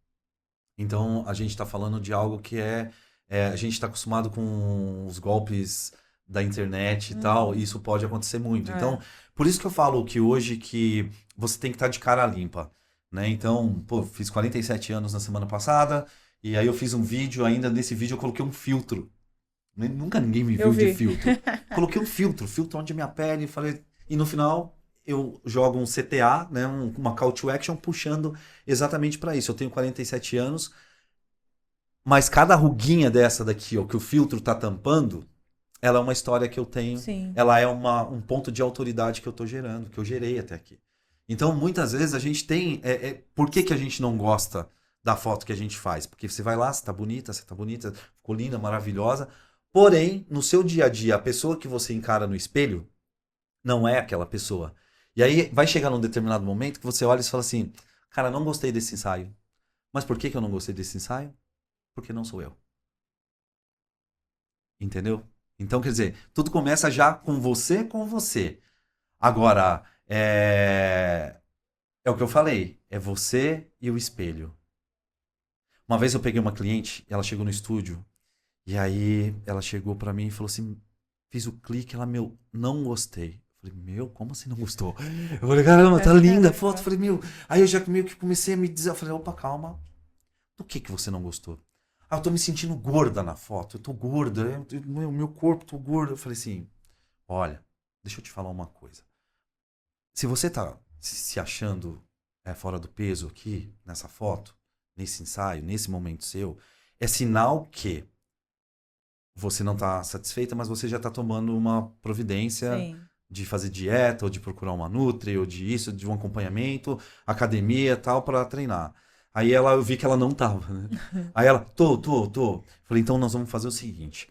Então, a gente tá falando de algo que a gente tá acostumado com os golpes da internet e tal, e isso pode acontecer muito. Então, por isso que eu falo que hoje que você tem que estar de cara limpa, né? Então, fiz 47 anos na semana passada, e aí eu fiz um vídeo, ainda nesse vídeo eu coloquei um filtro. Nunca ninguém me viu de filtro. Coloquei um filtro onde a minha pele, falei, e no final eu jogo um CTA, né, uma call to action puxando exatamente para isso. Eu tenho 47 anos, mas cada ruguinha dessa daqui, ó, que o filtro tá tampando, ela é uma história que eu tenho. Sim. Ela é um ponto de autoridade que eu tô gerando, que eu gerei até aqui. Então, muitas vezes a gente tem... por que a gente não gosta da foto que a gente faz? Porque você vai lá, você tá bonita, ficou linda, maravilhosa. Porém, no seu dia a dia, a pessoa que você encara no espelho não é aquela pessoa. E aí vai chegar num determinado momento que você olha e fala assim, cara, não gostei desse ensaio. Mas por que eu não gostei desse ensaio? Porque não sou eu. Entendeu? Então, quer dizer, tudo começa já com você. Agora, é o que eu falei, é você e o espelho. Uma vez eu peguei uma cliente, ela chegou no estúdio, e aí ela chegou pra mim e falou assim, fiz o clique, ela, não gostei. Eu falei, como assim não gostou? Eu falei, caramba, tá linda a foto. Eu falei, aí eu já meio que comecei a me dizer, eu falei, opa, calma, do que você não gostou? Eu tô me sentindo gorda na foto, eu tô gorda, meu corpo, tô gorda. Eu falei assim, olha, deixa eu te falar uma coisa. Se você tá se achando fora do peso aqui, nessa foto, nesse ensaio, nesse momento seu, é sinal que você não tá satisfeita, mas você já tá tomando uma providência Sim. de fazer dieta, ou de procurar uma nutri, ou de isso, de um acompanhamento, academia e tal, para treinar. Aí eu vi que ela não tava, né? Aí ela, tô. Falei, então nós vamos fazer o seguinte.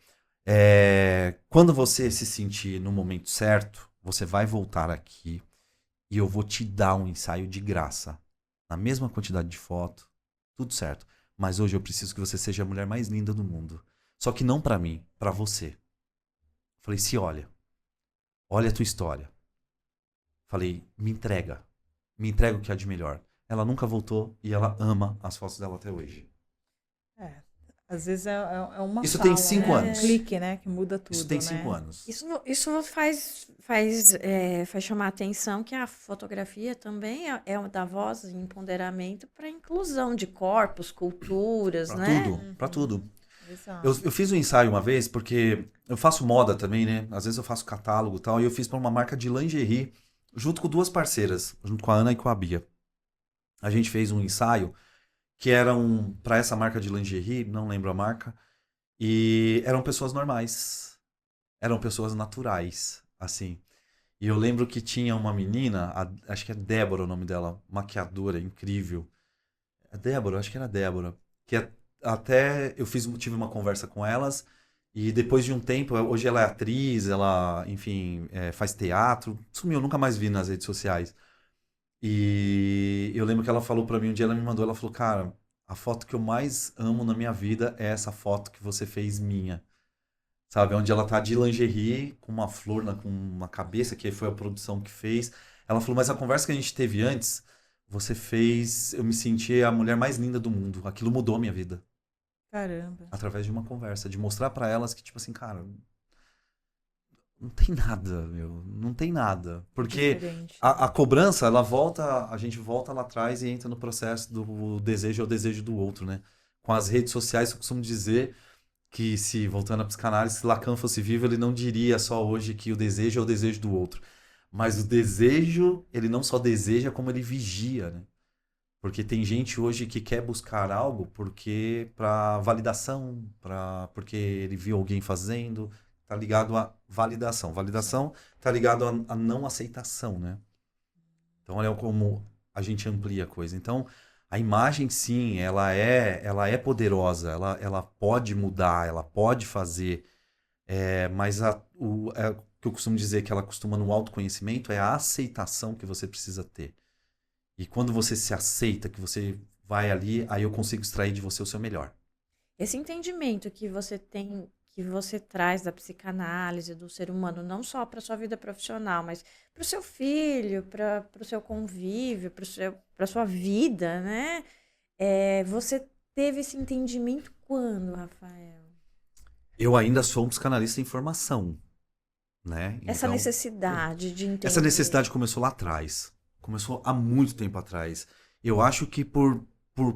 Quando você se sentir no momento certo, você vai voltar aqui e eu vou te dar um ensaio de graça. Na mesma quantidade de foto, tudo certo. Mas hoje eu preciso que você seja a mulher mais linda do mundo. Só que não pra mim, pra você. Falei, olha a tua história. Falei, me entrega o que há de melhor. Ela nunca voltou e ela ama as fotos dela até hoje. Às vezes é uma Isso fala, tem 5 anos. Um clique, né, que muda tudo. Isso tem 5 anos. Isso faz chamar a atenção que a fotografia também é da voz em empoderamento para inclusão de corpos, culturas, pra né? Tudo, pra tudo. Exato. Eu fiz um ensaio uma vez, porque eu faço moda também, né? Às vezes eu faço catálogo e tal, e eu fiz para uma marca de lingerie, junto com 2 parceiras, junto com a Ana e com a Bia. A gente fez um ensaio que era para essa marca de lingerie, não lembro a marca, e eram pessoas normais, eram pessoas naturais, assim. E eu lembro que tinha uma menina, acho que é Débora o nome dela, maquiadora, incrível. Débora, acho que era Débora, que até eu tive uma conversa com elas e depois de um tempo, hoje ela é atriz, ela, enfim, faz teatro, sumiu, nunca mais vi nas redes sociais. E eu lembro que ela falou pra mim, um dia ela me mandou, ela falou, cara, a foto que eu mais amo na minha vida é essa foto que você fez minha. Sabe, onde ela tá de lingerie, com uma flor com uma cabeça, que foi a produção que fez. Ela falou, mas a conversa que a gente teve antes, você fez eu me sentir a mulher mais linda do mundo. Aquilo mudou a minha vida. Caramba. Através de uma conversa, de mostrar pra elas que, tipo assim, cara, não tem nada, meu, não tem nada. Porque a cobrança, a gente volta lá atrás e entra no processo do desejo ao desejo do outro, né? Com as redes sociais, eu costumo dizer que, voltando à psicanálise, se Lacan fosse vivo, ele não diria só hoje que o desejo é o desejo do outro. Mas o desejo, ele não só deseja, como ele vigia, né? Porque tem gente hoje que quer buscar algo para validação, porque ele viu alguém fazendo, tá ligado à validação. Validação tá ligado à não aceitação, né? Então, olha como a gente amplia a coisa. Então, a imagem, sim, ela é poderosa, ela pode mudar, ela pode fazer, mas o que eu costumo dizer que ela costuma no autoconhecimento é a aceitação que você precisa ter. E quando você se aceita, que você vai ali, aí eu consigo extrair de você o seu melhor. Esse entendimento que você tem, que você traz da psicanálise, do ser humano, não só para sua vida profissional, mas para o seu filho, para o seu convívio, para a sua vida, né? Você teve esse entendimento quando, Rafael? Eu ainda sou um psicanalista em formação, né? Essa necessidade de entender. Essa necessidade começou lá atrás. Começou há muito tempo atrás. Eu acho que por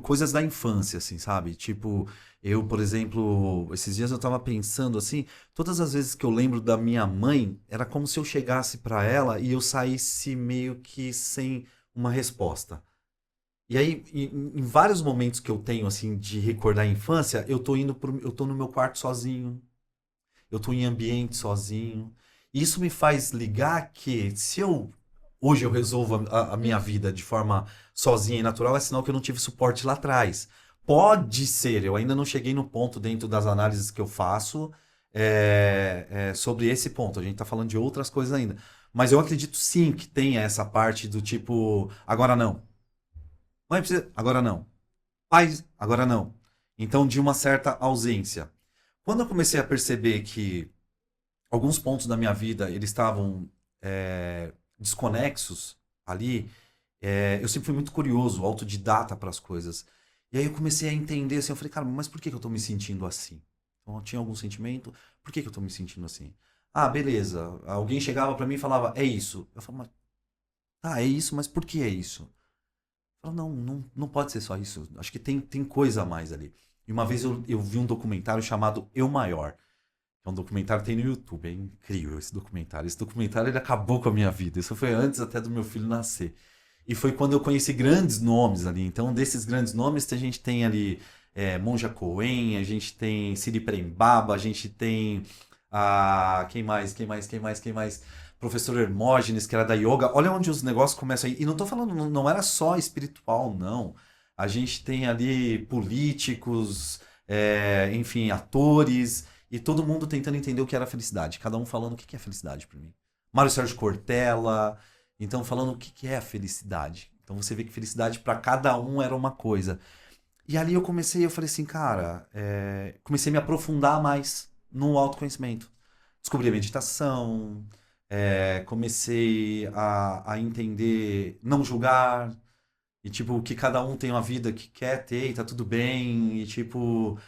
coisas da infância, assim, sabe? Tipo, eu, por exemplo, esses dias eu tava pensando assim, todas as vezes que eu lembro da minha mãe, era como se eu chegasse pra ela e eu saísse meio que sem uma resposta. E aí, em vários momentos que eu tenho, assim, de recordar a infância, eu tô no meu quarto sozinho, eu tô em ambiente sozinho. E isso me faz ligar que se hoje eu resolvo a minha vida de forma sozinha e natural, é sinal que eu não tive suporte lá atrás. Pode ser, eu ainda não cheguei no ponto dentro das análises que eu faço sobre esse ponto. A gente está falando de outras coisas ainda. Mas eu acredito sim que tenha essa parte do tipo, agora não. Mãe, precisa, agora não. Pai, agora não. Então, de uma certa ausência. Quando eu comecei a perceber que alguns pontos da minha vida, eles estavam desconexos ali, eu sempre fui muito curioso, autodidata para as coisas. E aí eu comecei a entender assim, eu falei, cara, mas por que eu tô me sentindo assim? Então, eu tinha algum sentimento, por que eu tô me sentindo assim? Ah, beleza. Alguém chegava para mim e falava, é isso. Eu falava, é isso, mas por que é isso? Eu falava, não pode ser só isso. Acho que tem coisa a mais ali. E uma vez eu vi um documentário chamado Eu Maior. É um documentário que tem no YouTube, é incrível esse documentário. Esse documentário, ele acabou com a minha vida. Isso foi antes até do meu filho nascer. E foi quando eu conheci grandes nomes ali. Então, desses grandes nomes, a gente tem ali Monja Coen, a gente tem Siri Prembaba, a gente tem quem mais? Professor Hermógenes, que era da yoga. Olha onde os negócios começam aí. E não tô falando, não era só espiritual, não. A gente tem ali políticos, enfim, atores, e todo mundo tentando entender o que era felicidade. Cada um falando o que é felicidade para mim. Mário Sérgio Cortella, então falando o que é a felicidade. Então você vê que felicidade para cada um era uma coisa. E ali eu falei assim, cara, comecei a me aprofundar mais no autoconhecimento. Descobri a meditação, comecei a entender, não julgar, e tipo, que cada um tem uma vida que quer ter e tá tudo bem, e tipo,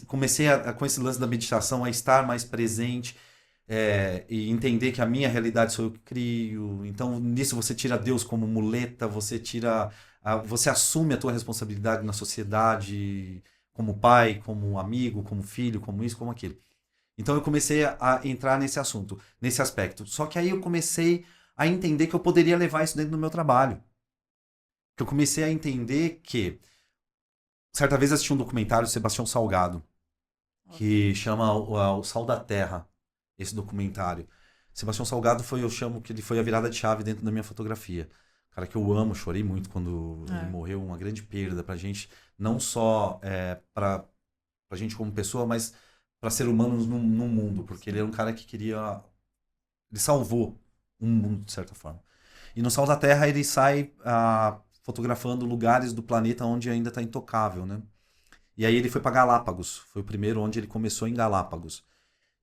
comecei com esse lance da meditação a estar mais presente, e entender que a minha realidade sou eu que crio. Então, nisso você tira Deus como muleta, você assume a tua responsabilidade na sociedade, como pai, como amigo, como filho, como isso, como aquilo. Então eu comecei a entrar nesse assunto, nesse aspecto. Só que aí eu comecei a entender que eu poderia levar isso dentro do meu trabalho. Que eu comecei a entender que... Certa vez assisti um documentário do Sebastião Salgado, que chama O Sal da Terra, esse documentário. Sebastião Salgado eu chamo que ele foi a virada de chave dentro da minha fotografia. Cara que eu amo, chorei muito quando ele morreu, uma grande perda pra gente, não só pra gente como pessoa, mas para ser humanos no mundo, porque ele era um cara que queria... Ele salvou um mundo, de certa forma. E no Sal da Terra ele sai fotografando lugares do planeta onde ainda está intocável, né? E aí ele foi para Galápagos, foi o primeiro onde ele começou em Galápagos.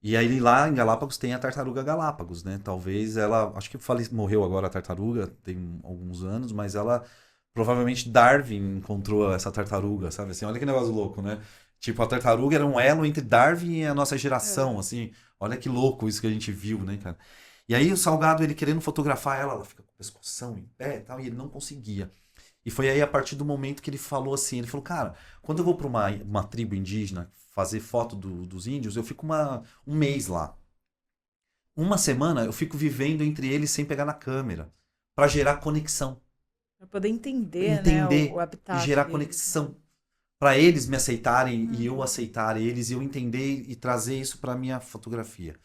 E aí lá em Galápagos tem a tartaruga Galápagos, né? Talvez ela... Acho que morreu agora a tartaruga, tem alguns anos, mas ela... Provavelmente Darwin encontrou essa tartaruga, sabe? Assim, olha que negócio louco, né? Tipo, a tartaruga era um elo entre Darwin e a nossa geração, assim. Olha que louco isso que a gente viu, né, cara? E aí o Salgado, ele querendo fotografar ela fica com o pescoção em pé e tal, e ele não conseguia. E foi aí a partir do momento que ele falou assim, ele falou, cara, quando eu vou para uma tribo indígena fazer foto dos índios, eu fico um mês lá. Uma semana eu fico vivendo entre eles sem pegar na câmera, para gerar conexão. Para poder entender, né, o habitat. E gerar conexão. Para eles me aceitarem e eu aceitar eles, e eu entender e trazer isso para minha fotografia.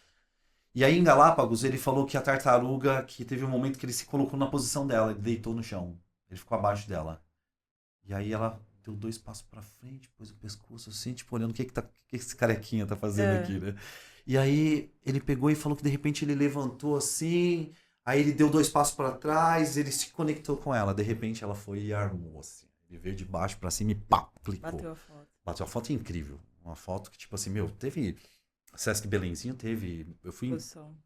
E aí em Galápagos ele falou que a tartaruga, que teve um momento que ele se colocou na posição dela, ele deitou no chão, ele ficou abaixo dela. E aí ela deu 2 passos para frente, pôs o pescoço assim, tipo olhando o que esse carequinha tá fazendo aqui, né? E aí ele pegou e falou que de repente ele levantou assim, aí ele deu 2 passos para trás, ele se conectou com ela, de repente ela foi e armou assim. Ele veio de baixo pra cima e pá, clicou. Bateu a foto incrível. Uma foto que, tipo assim, teve... Sesc Belenzinho teve... Eu fui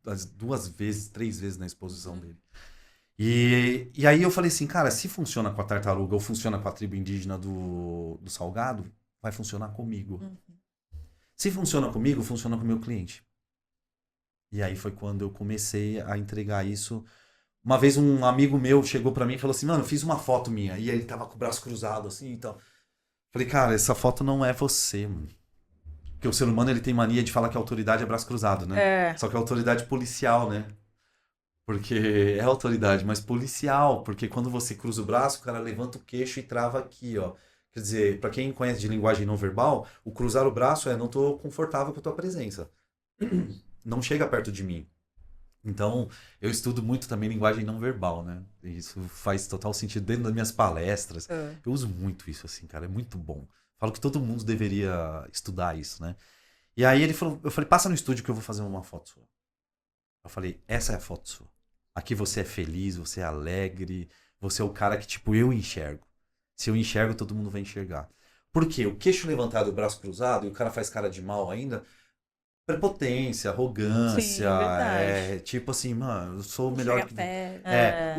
2 vezes, 3 vezes na exposição dele. E aí eu falei assim, cara, se funciona com a tartaruga ou funciona com a tribo indígena do Salgado, vai funcionar comigo. Se funciona comigo, funciona com o meu cliente. E aí foi quando eu comecei a entregar isso... Uma vez um amigo meu chegou pra mim e falou assim, mano, eu fiz uma foto minha. E ele tava com o braço cruzado assim, então... Falei, cara, essa foto não é você, mano. Porque o ser humano, ele tem mania de falar que a autoridade é braço cruzado, né? Só que é autoridade policial, né? Porque é autoridade, mas policial. Porque quando você cruza o braço, o cara levanta o queixo e trava aqui, ó. Quer dizer, pra quem conhece de linguagem não verbal, o cruzar o braço não tô confortável com a tua presença. Não chega perto de mim. Então, eu estudo muito também linguagem não verbal, né? Isso faz total sentido dentro das minhas palestras. Eu uso muito isso, assim, cara, é muito bom. Falo que todo mundo deveria estudar isso, né? E aí eu falei, passa no estúdio que eu vou fazer uma foto sua. Eu falei, essa é a foto sua. Aqui você é feliz, você é alegre, você é o cara que, tipo, eu enxergo. Se eu enxergo, todo mundo vai enxergar. Por quê? O queixo levantado, o braço cruzado, e o cara faz cara de mal ainda... Prepotência, arrogância, tipo assim, mano, eu sou o melhor que...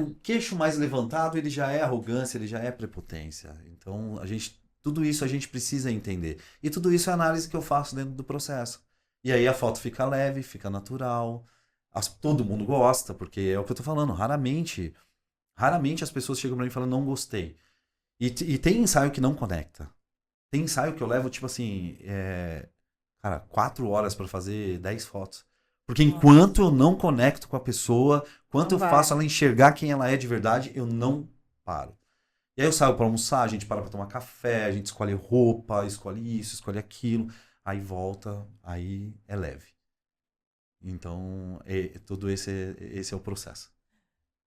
O queixo mais levantado, ele já é arrogância, ele já é prepotência. Então, tudo isso a gente precisa entender. E tudo isso é análise que eu faço dentro do processo. E aí a foto fica leve, fica natural. Todo mundo gosta, porque é o que eu tô falando, raramente as pessoas chegam pra mim e falam, não gostei. E tem ensaio que não conecta. Tem ensaio que eu levo, tipo assim... Cara, 4 horas para fazer 10 fotos. Porque enquanto eu não conecto com a pessoa, enquanto eu faço ela enxergar quem ela é de verdade, eu não paro. E aí eu saio para almoçar, a gente para pra tomar café, a gente escolhe roupa, escolhe isso, escolhe aquilo. Aí volta, aí é leve. Então, todo esse é o processo.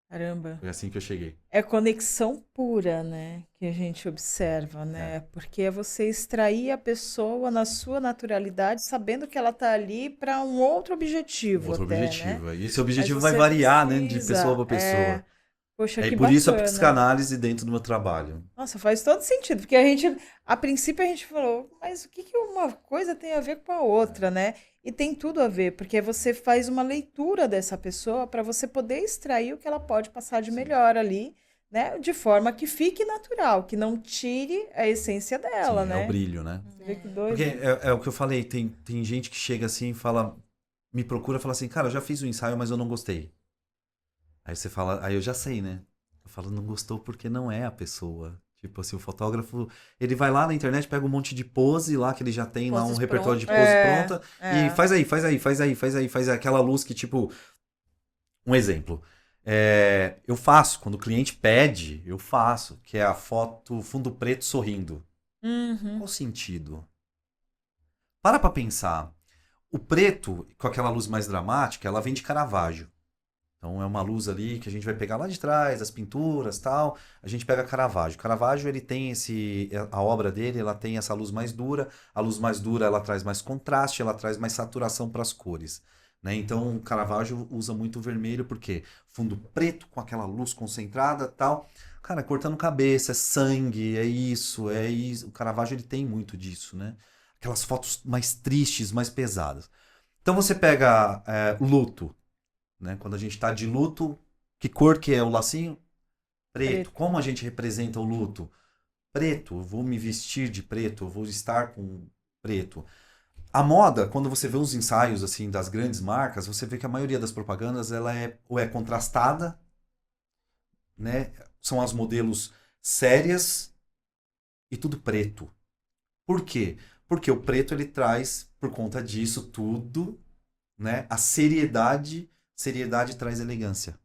Caramba. Foi assim que eu cheguei. É conexão pura, né? Que a gente observa, né? Porque é você extrair a pessoa na sua naturalidade, sabendo que ela tá ali para um outro objetivo. Outro até, objetivo. né? E esse objetivo Mas vai você variar, né? De precisa, pessoa para pessoa. Poxa, que por isso a bacana. psicanálise dentro do meu trabalho. Nossa, faz todo sentido, porque a princípio a gente falou, mas o que uma coisa tem a ver com a outra, né? E tem tudo a ver, porque você faz uma leitura dessa pessoa para você poder extrair o que ela pode passar de melhor ali, né? De forma que fique natural, que não tire a essência dela, né? É o brilho, né? Você vê que doido. Porque é o que eu falei, tem gente que chega assim e fala, me procura e fala assim, cara, eu já fiz o ensaio, mas eu não gostei. Aí você fala, aí eu já sei, né? Eu falo, não gostou porque não é a pessoa. Tipo assim, o fotógrafo, ele vai lá na internet, pega um monte de pose lá, que ele já tem lá um repertório de pose pronta, e faz aí, aquela luz que tipo, um exemplo, eu faço, quando o cliente pede, eu faço, que é a foto fundo preto sorrindo. Qual o sentido? Para pra pensar, o preto, com aquela luz mais dramática, ela vem de Caravaggio. Então é uma luz ali que a gente vai pegar lá de trás, as pinturas, tal. A gente pega Caravaggio. Caravaggio, ele tem a obra dele, ela tem essa luz mais dura. A luz mais dura, ela traz mais contraste, ela traz mais saturação para as cores, né? Então o Caravaggio usa muito vermelho porque fundo preto com aquela luz concentrada, tal. Cara, cortando cabeça, é sangue, é isso, é isso. O Caravaggio, ele tem muito disso, né? Aquelas fotos mais tristes, mais pesadas. Então você pega luto, né? Quando a gente está de luto, que cor que é o lacinho? Preto. Como a gente representa o luto? Preto. Eu vou me vestir de preto, eu vou estar com preto. A moda, quando você vê os ensaios assim das grandes marcas, você vê que a maioria das propagandas ela ou é contrastada, né? São as modelos sérias e tudo preto. Por quê? Porque o preto ele traz, por conta disso tudo, né, a seriedade. Seriedade traz elegância.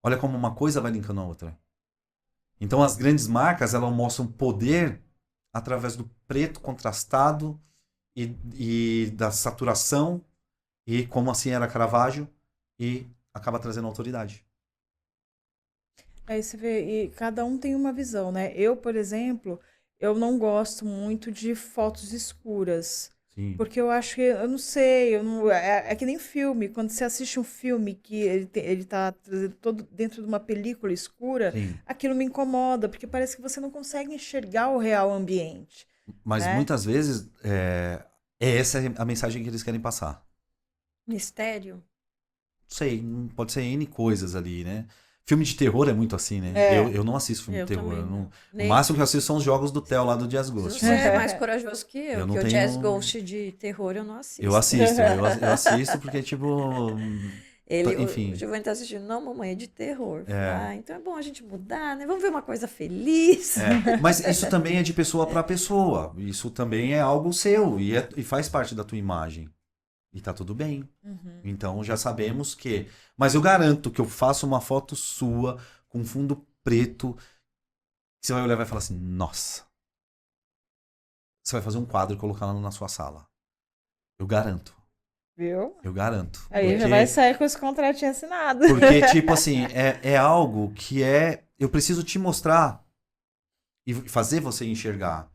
Olha como uma coisa vai linkando a outra. Então as grandes marcas elas mostram poder através do preto contrastado e da saturação e como assim era Caravaggio e acaba trazendo autoridade. Aí você vê, e cada um tem uma visão, né? Eu, por exemplo, eu não gosto muito de fotos escuras. Sim. Porque eu acho que, eu não sei, é que nem filme. Quando você assiste um filme que ele tá trazendo todo dentro de uma película escura, Sim. aquilo me incomoda, porque parece que você não consegue enxergar o real ambiente. Mas né? muitas vezes essa a mensagem que eles querem passar. Mistério? Não sei, pode ser N coisas ali, né? Filme de terror é muito assim, né? Eu não assisto filme de terror. O máximo que eu assisto são os jogos do Theo lá do Jazz Ghost. Você é mais corajoso que eu não que tenho... o Jazz Ghost de terror eu não assisto. Eu assisto porque, tipo... enfim. O Giovanni tá assistindo, não, mamãe, é de terror. Então é bom a gente mudar, né? Vamos ver uma coisa feliz. Mas isso também é de pessoa para pessoa. Isso também é algo seu e faz parte da tua imagem. E tá tudo bem. Uhum. Então já sabemos que... Mas eu garanto que eu faço uma foto sua com fundo preto. Você vai olhar e vai falar assim, nossa. Você vai fazer um quadro e colocar lá na sua sala. Eu garanto. Viu? Eu garanto. Aí já vai sair com esse contratinho assinado. Porque, tipo assim, é algo que eu preciso te mostrar e fazer você enxergar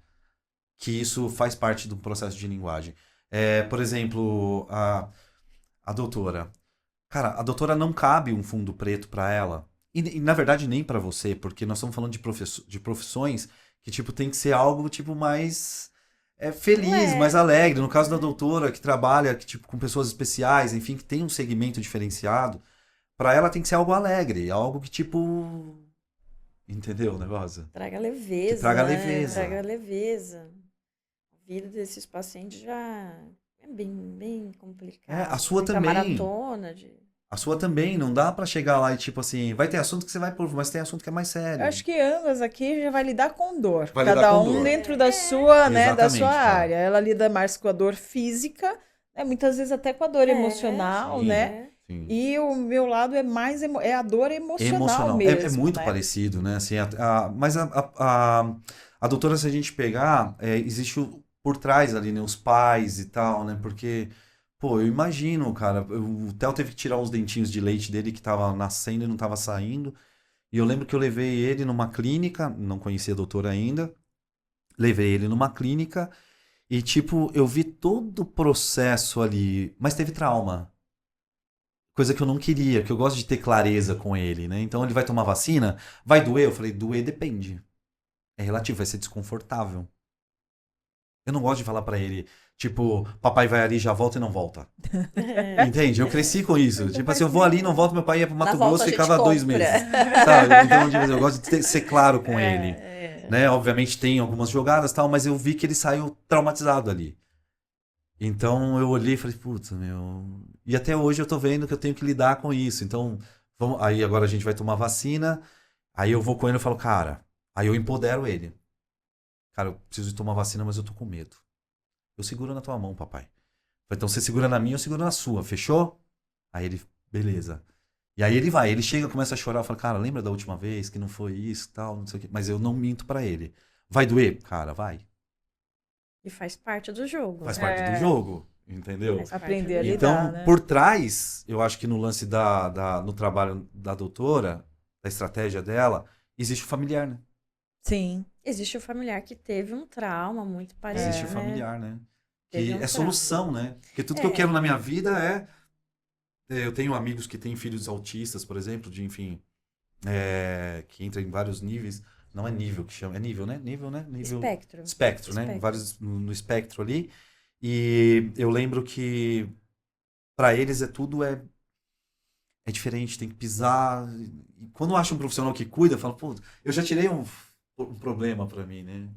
que isso faz parte do processo de linguagem. Por exemplo, a doutora. Cara, a doutora não cabe um fundo preto para ela. E, na verdade, nem para você, porque nós estamos falando de profissões que, tipo, tem que ser algo, tipo, mais feliz, mais alegre. No caso da doutora, que trabalha, tipo, com pessoas especiais, enfim, que tem um segmento diferenciado, para ela tem que ser algo alegre, algo que, tipo... Entendeu o negócio? Traga leveza. Que traga leveza. Traga leveza. A vida desses pacientes já é bem complicada. A sua muita também. Maratona A sua também. Não dá pra chegar lá e tipo assim, vai ter assunto que você vai por, mas tem assunto que é mais sério. Eu acho que ambas aqui já vai lidar com dor. Vai Cada lidar com um dor. dentro da sua, né, da sua Exatamente, área. Ela lida mais com a dor física, né, muitas vezes até com a dor emocional, sim. né? Sim. E o meu lado é mais é a dor emocional mesmo. É muito né? parecido, né? Assim, mas a doutora, se a gente pegar, existe por trás ali, né? Os pais e tal, né? Porque, pô, eu imagino, cara, o Theo teve que tirar os dentinhos de leite dele que tava nascendo e não tava saindo. E eu lembro que eu levei ele numa clínica, não conhecia a doutora ainda, levei ele numa clínica e, tipo, eu vi todo o processo ali, mas teve trauma. Coisa que eu não queria, que eu gosto de ter clareza com ele, né? Então ele vai tomar vacina, vai doer? Eu falei, doer depende. É relativo, vai ser desconfortável. Eu não gosto de falar pra ele, tipo, papai vai ali, já volta e não volta. Entende? Eu cresci com isso. Tipo assim, eu vou ali, não volto, meu pai ia pro Mato Grosso e ficava 2 meses. Sabe? Então, tipo, eu gosto de ser claro com ele. Né? Obviamente tem algumas jogadas e tal, mas eu vi que ele saiu traumatizado ali. Então eu olhei e falei, putz, meu. E até hoje eu tô vendo que eu tenho que lidar com isso. Então, aí agora a gente vai tomar vacina. Aí eu vou com ele e falo, cara. Aí eu empodero ele. Cara, eu preciso de tomar vacina, mas eu tô com medo. Eu seguro na tua mão, papai. Então você segura na minha, eu seguro na sua, fechou? Aí ele, beleza. E aí ele vai, ele chega, começa a chorar, eu falo, cara, lembra da última vez que não foi isso, tal, não sei o quê. Mas eu não minto pra ele. Vai doer? Cara, vai. E faz parte do jogo. Faz parte do jogo, entendeu? Aprender a lidar, Então, né? por trás, eu acho que no lance no trabalho da doutora, da estratégia dela, existe o familiar, né? Sim. Existe o familiar que teve um trauma muito parecido. Existe o familiar, né? Teve Que um é solução, né? Porque tudo que eu quero na minha vida eu tenho amigos que têm filhos autistas, por exemplo, enfim, que entram em vários níveis. Não é nível que chama, é nível, né? Nível, né? Nível... Espectro, né? Vários no espectro ali. E eu lembro que para eles tudo é diferente, tem que pisar. E quando eu acho um profissional que cuida, eu falo, pô, eu já tirei um problema para mim, né?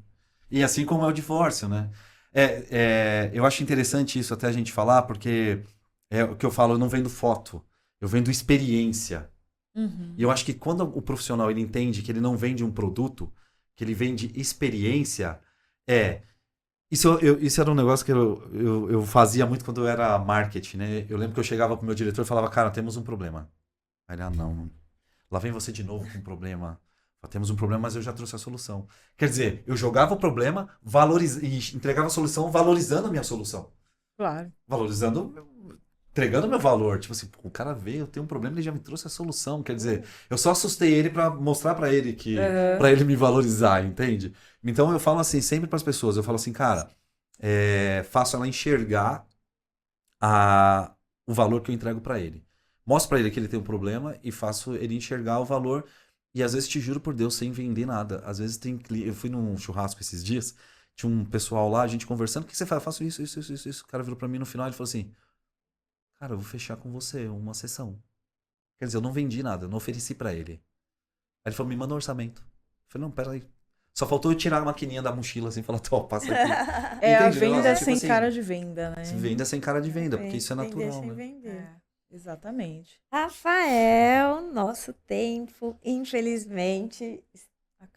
E assim como é o divórcio, né? Eu acho interessante isso até a gente falar, porque é o que eu falo, eu não vendo foto, eu vendo experiência. Uhum. E eu acho que quando o profissional ele entende que ele não vende um produto, que ele vende experiência, isso era um negócio que eu fazia muito quando eu era marketing, né? Eu lembro que eu chegava pro meu diretor e falava, cara, temos um problema. Aí ele, não. Lá vem você de novo com um problema. Temos um problema, mas eu já trouxe a solução. Quer dizer, eu jogava o problema e entregava a solução valorizando a minha solução. Claro. Entregando meu valor. Tipo assim, o cara veio, eu tenho um problema, ele já me trouxe a solução. Quer dizer, eu só assustei ele para mostrar para ele que para ele me valorizar, entende? Então eu falo assim sempre para as pessoas, eu falo assim, cara, faço ela enxergar o valor que eu entrego para ele. Mostro para ele que ele tem um problema e faço ele enxergar o valor. E às vezes, te juro por Deus, sem vender nada. Às vezes eu fui num churrasco esses dias, tinha um pessoal lá, a gente conversando, o que você faz? Eu faço isso. O cara virou para mim no final e falou assim, cara, eu vou fechar com você uma sessão. Quer dizer, eu não vendi nada, eu não ofereci para ele. Aí ele falou, me manda um orçamento. Eu falei, não, peraí. Só faltou eu tirar a maquininha da mochila assim e falar, passa aqui. A venda sem cara de venda, né? Venda sem cara de venda, porque isso é natural, sem né? vender. Exatamente. Rafael, nosso tempo, infelizmente,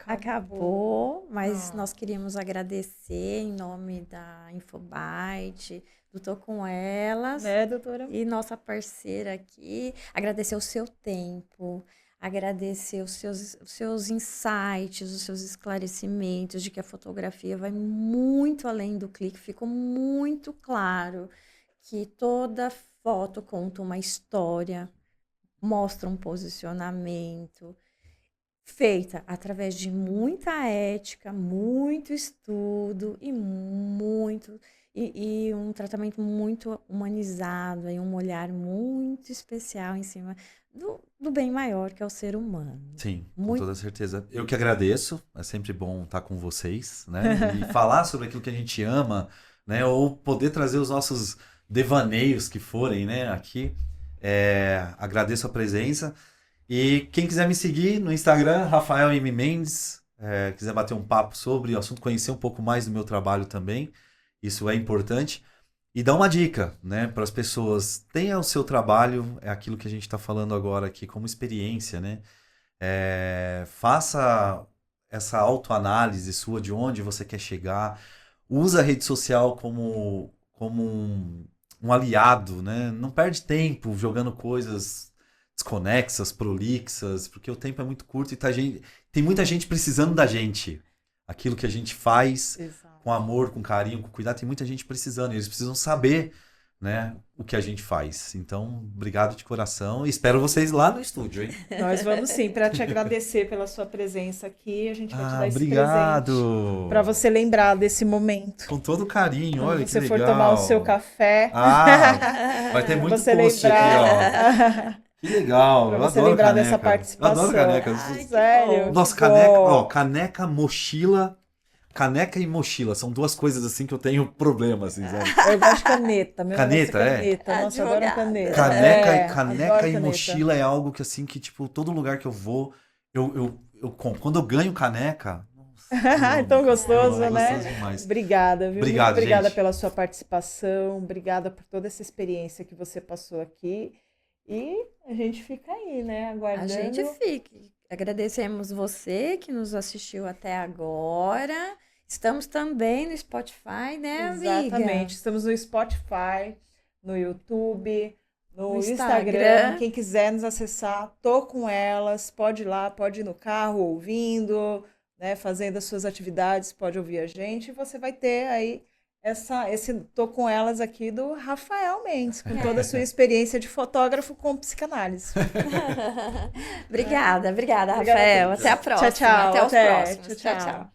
acabou, mas nós queríamos agradecer em nome da Infobyte, do Tô Com Elas, doutora? E nossa parceira aqui, agradecer o seu tempo, agradecer os seus insights, os seus esclarecimentos de que a fotografia vai muito além do clique, ficou muito claro que toda foto conta uma história, mostra um posicionamento, feita através de muita ética, muito estudo e um tratamento muito humanizado, e um olhar muito especial em cima do bem maior que é o ser humano. Sim, com toda certeza. Eu que agradeço, é sempre bom estar com vocês, né? E falar sobre aquilo que a gente ama, né? Ou poder trazer os nossos devaneios que forem, né? Aqui. Agradeço a presença. E quem quiser me seguir no Instagram, Rafael M. Mendes, quiser bater um papo sobre o assunto, conhecer um pouco mais do meu trabalho também, isso é importante. E dá uma dica, né, para as pessoas. Tenha o seu trabalho, é aquilo que a gente está falando agora aqui, como experiência, né? Faça essa autoanálise sua de onde você quer chegar. Usa a rede social como um aliado, né? Não perde tempo jogando coisas desconexas, prolixas, porque o tempo é muito curto e tem muita gente precisando da gente. Aquilo que a gente faz com amor, com carinho, com cuidado, tem muita gente precisando. E eles precisam saber, né, o que a gente faz. Então, obrigado de coração e espero vocês lá no estúdio, hein? Nós vamos sim, para te agradecer pela sua presença aqui. A gente vai te dar esse obrigado. presente para você lembrar desse momento. Com todo carinho, olha que legal. Quando você for tomar o seu café. Vai ter muito você post lembrar... aqui, ó. Que legal, pra eu você adoro lembrar caneca. dessa participação. Eu adoro caneca. Sério? Nossa, caneca, mochila. Caneca e mochila, são duas coisas assim que eu tenho problema, assim, sabe? Eu gosto de caneta. Caneta, caneta. Nossa, eu adoro caneta. Caneca e mochila é algo que, assim, que, tipo, todo lugar que eu vou, eu compro. Quando eu ganho caneca... É tão gostoso, né? Gostoso demais. Obrigada, viu? Obrigado, muito obrigada gente. pela sua participação, obrigada por toda essa experiência que você passou aqui. E a gente fica aí, né? Aguardando. A gente fica. Agradecemos você que nos assistiu até agora. Estamos também no Spotify, né, amiga? Exatamente. Estamos no Spotify, no YouTube, no Instagram. Quem quiser nos acessar, tô com elas. Pode ir lá, pode ir no carro ouvindo, né, fazendo as suas atividades, pode ouvir a gente. E você vai ter aí esse Tô com elas aqui do Rafael Mendes, com toda a sua experiência de fotógrafo com psicanálise. Obrigada, Rafael. Até a próxima. Tchau, tchau. Até os próximos. Tchau, tchau.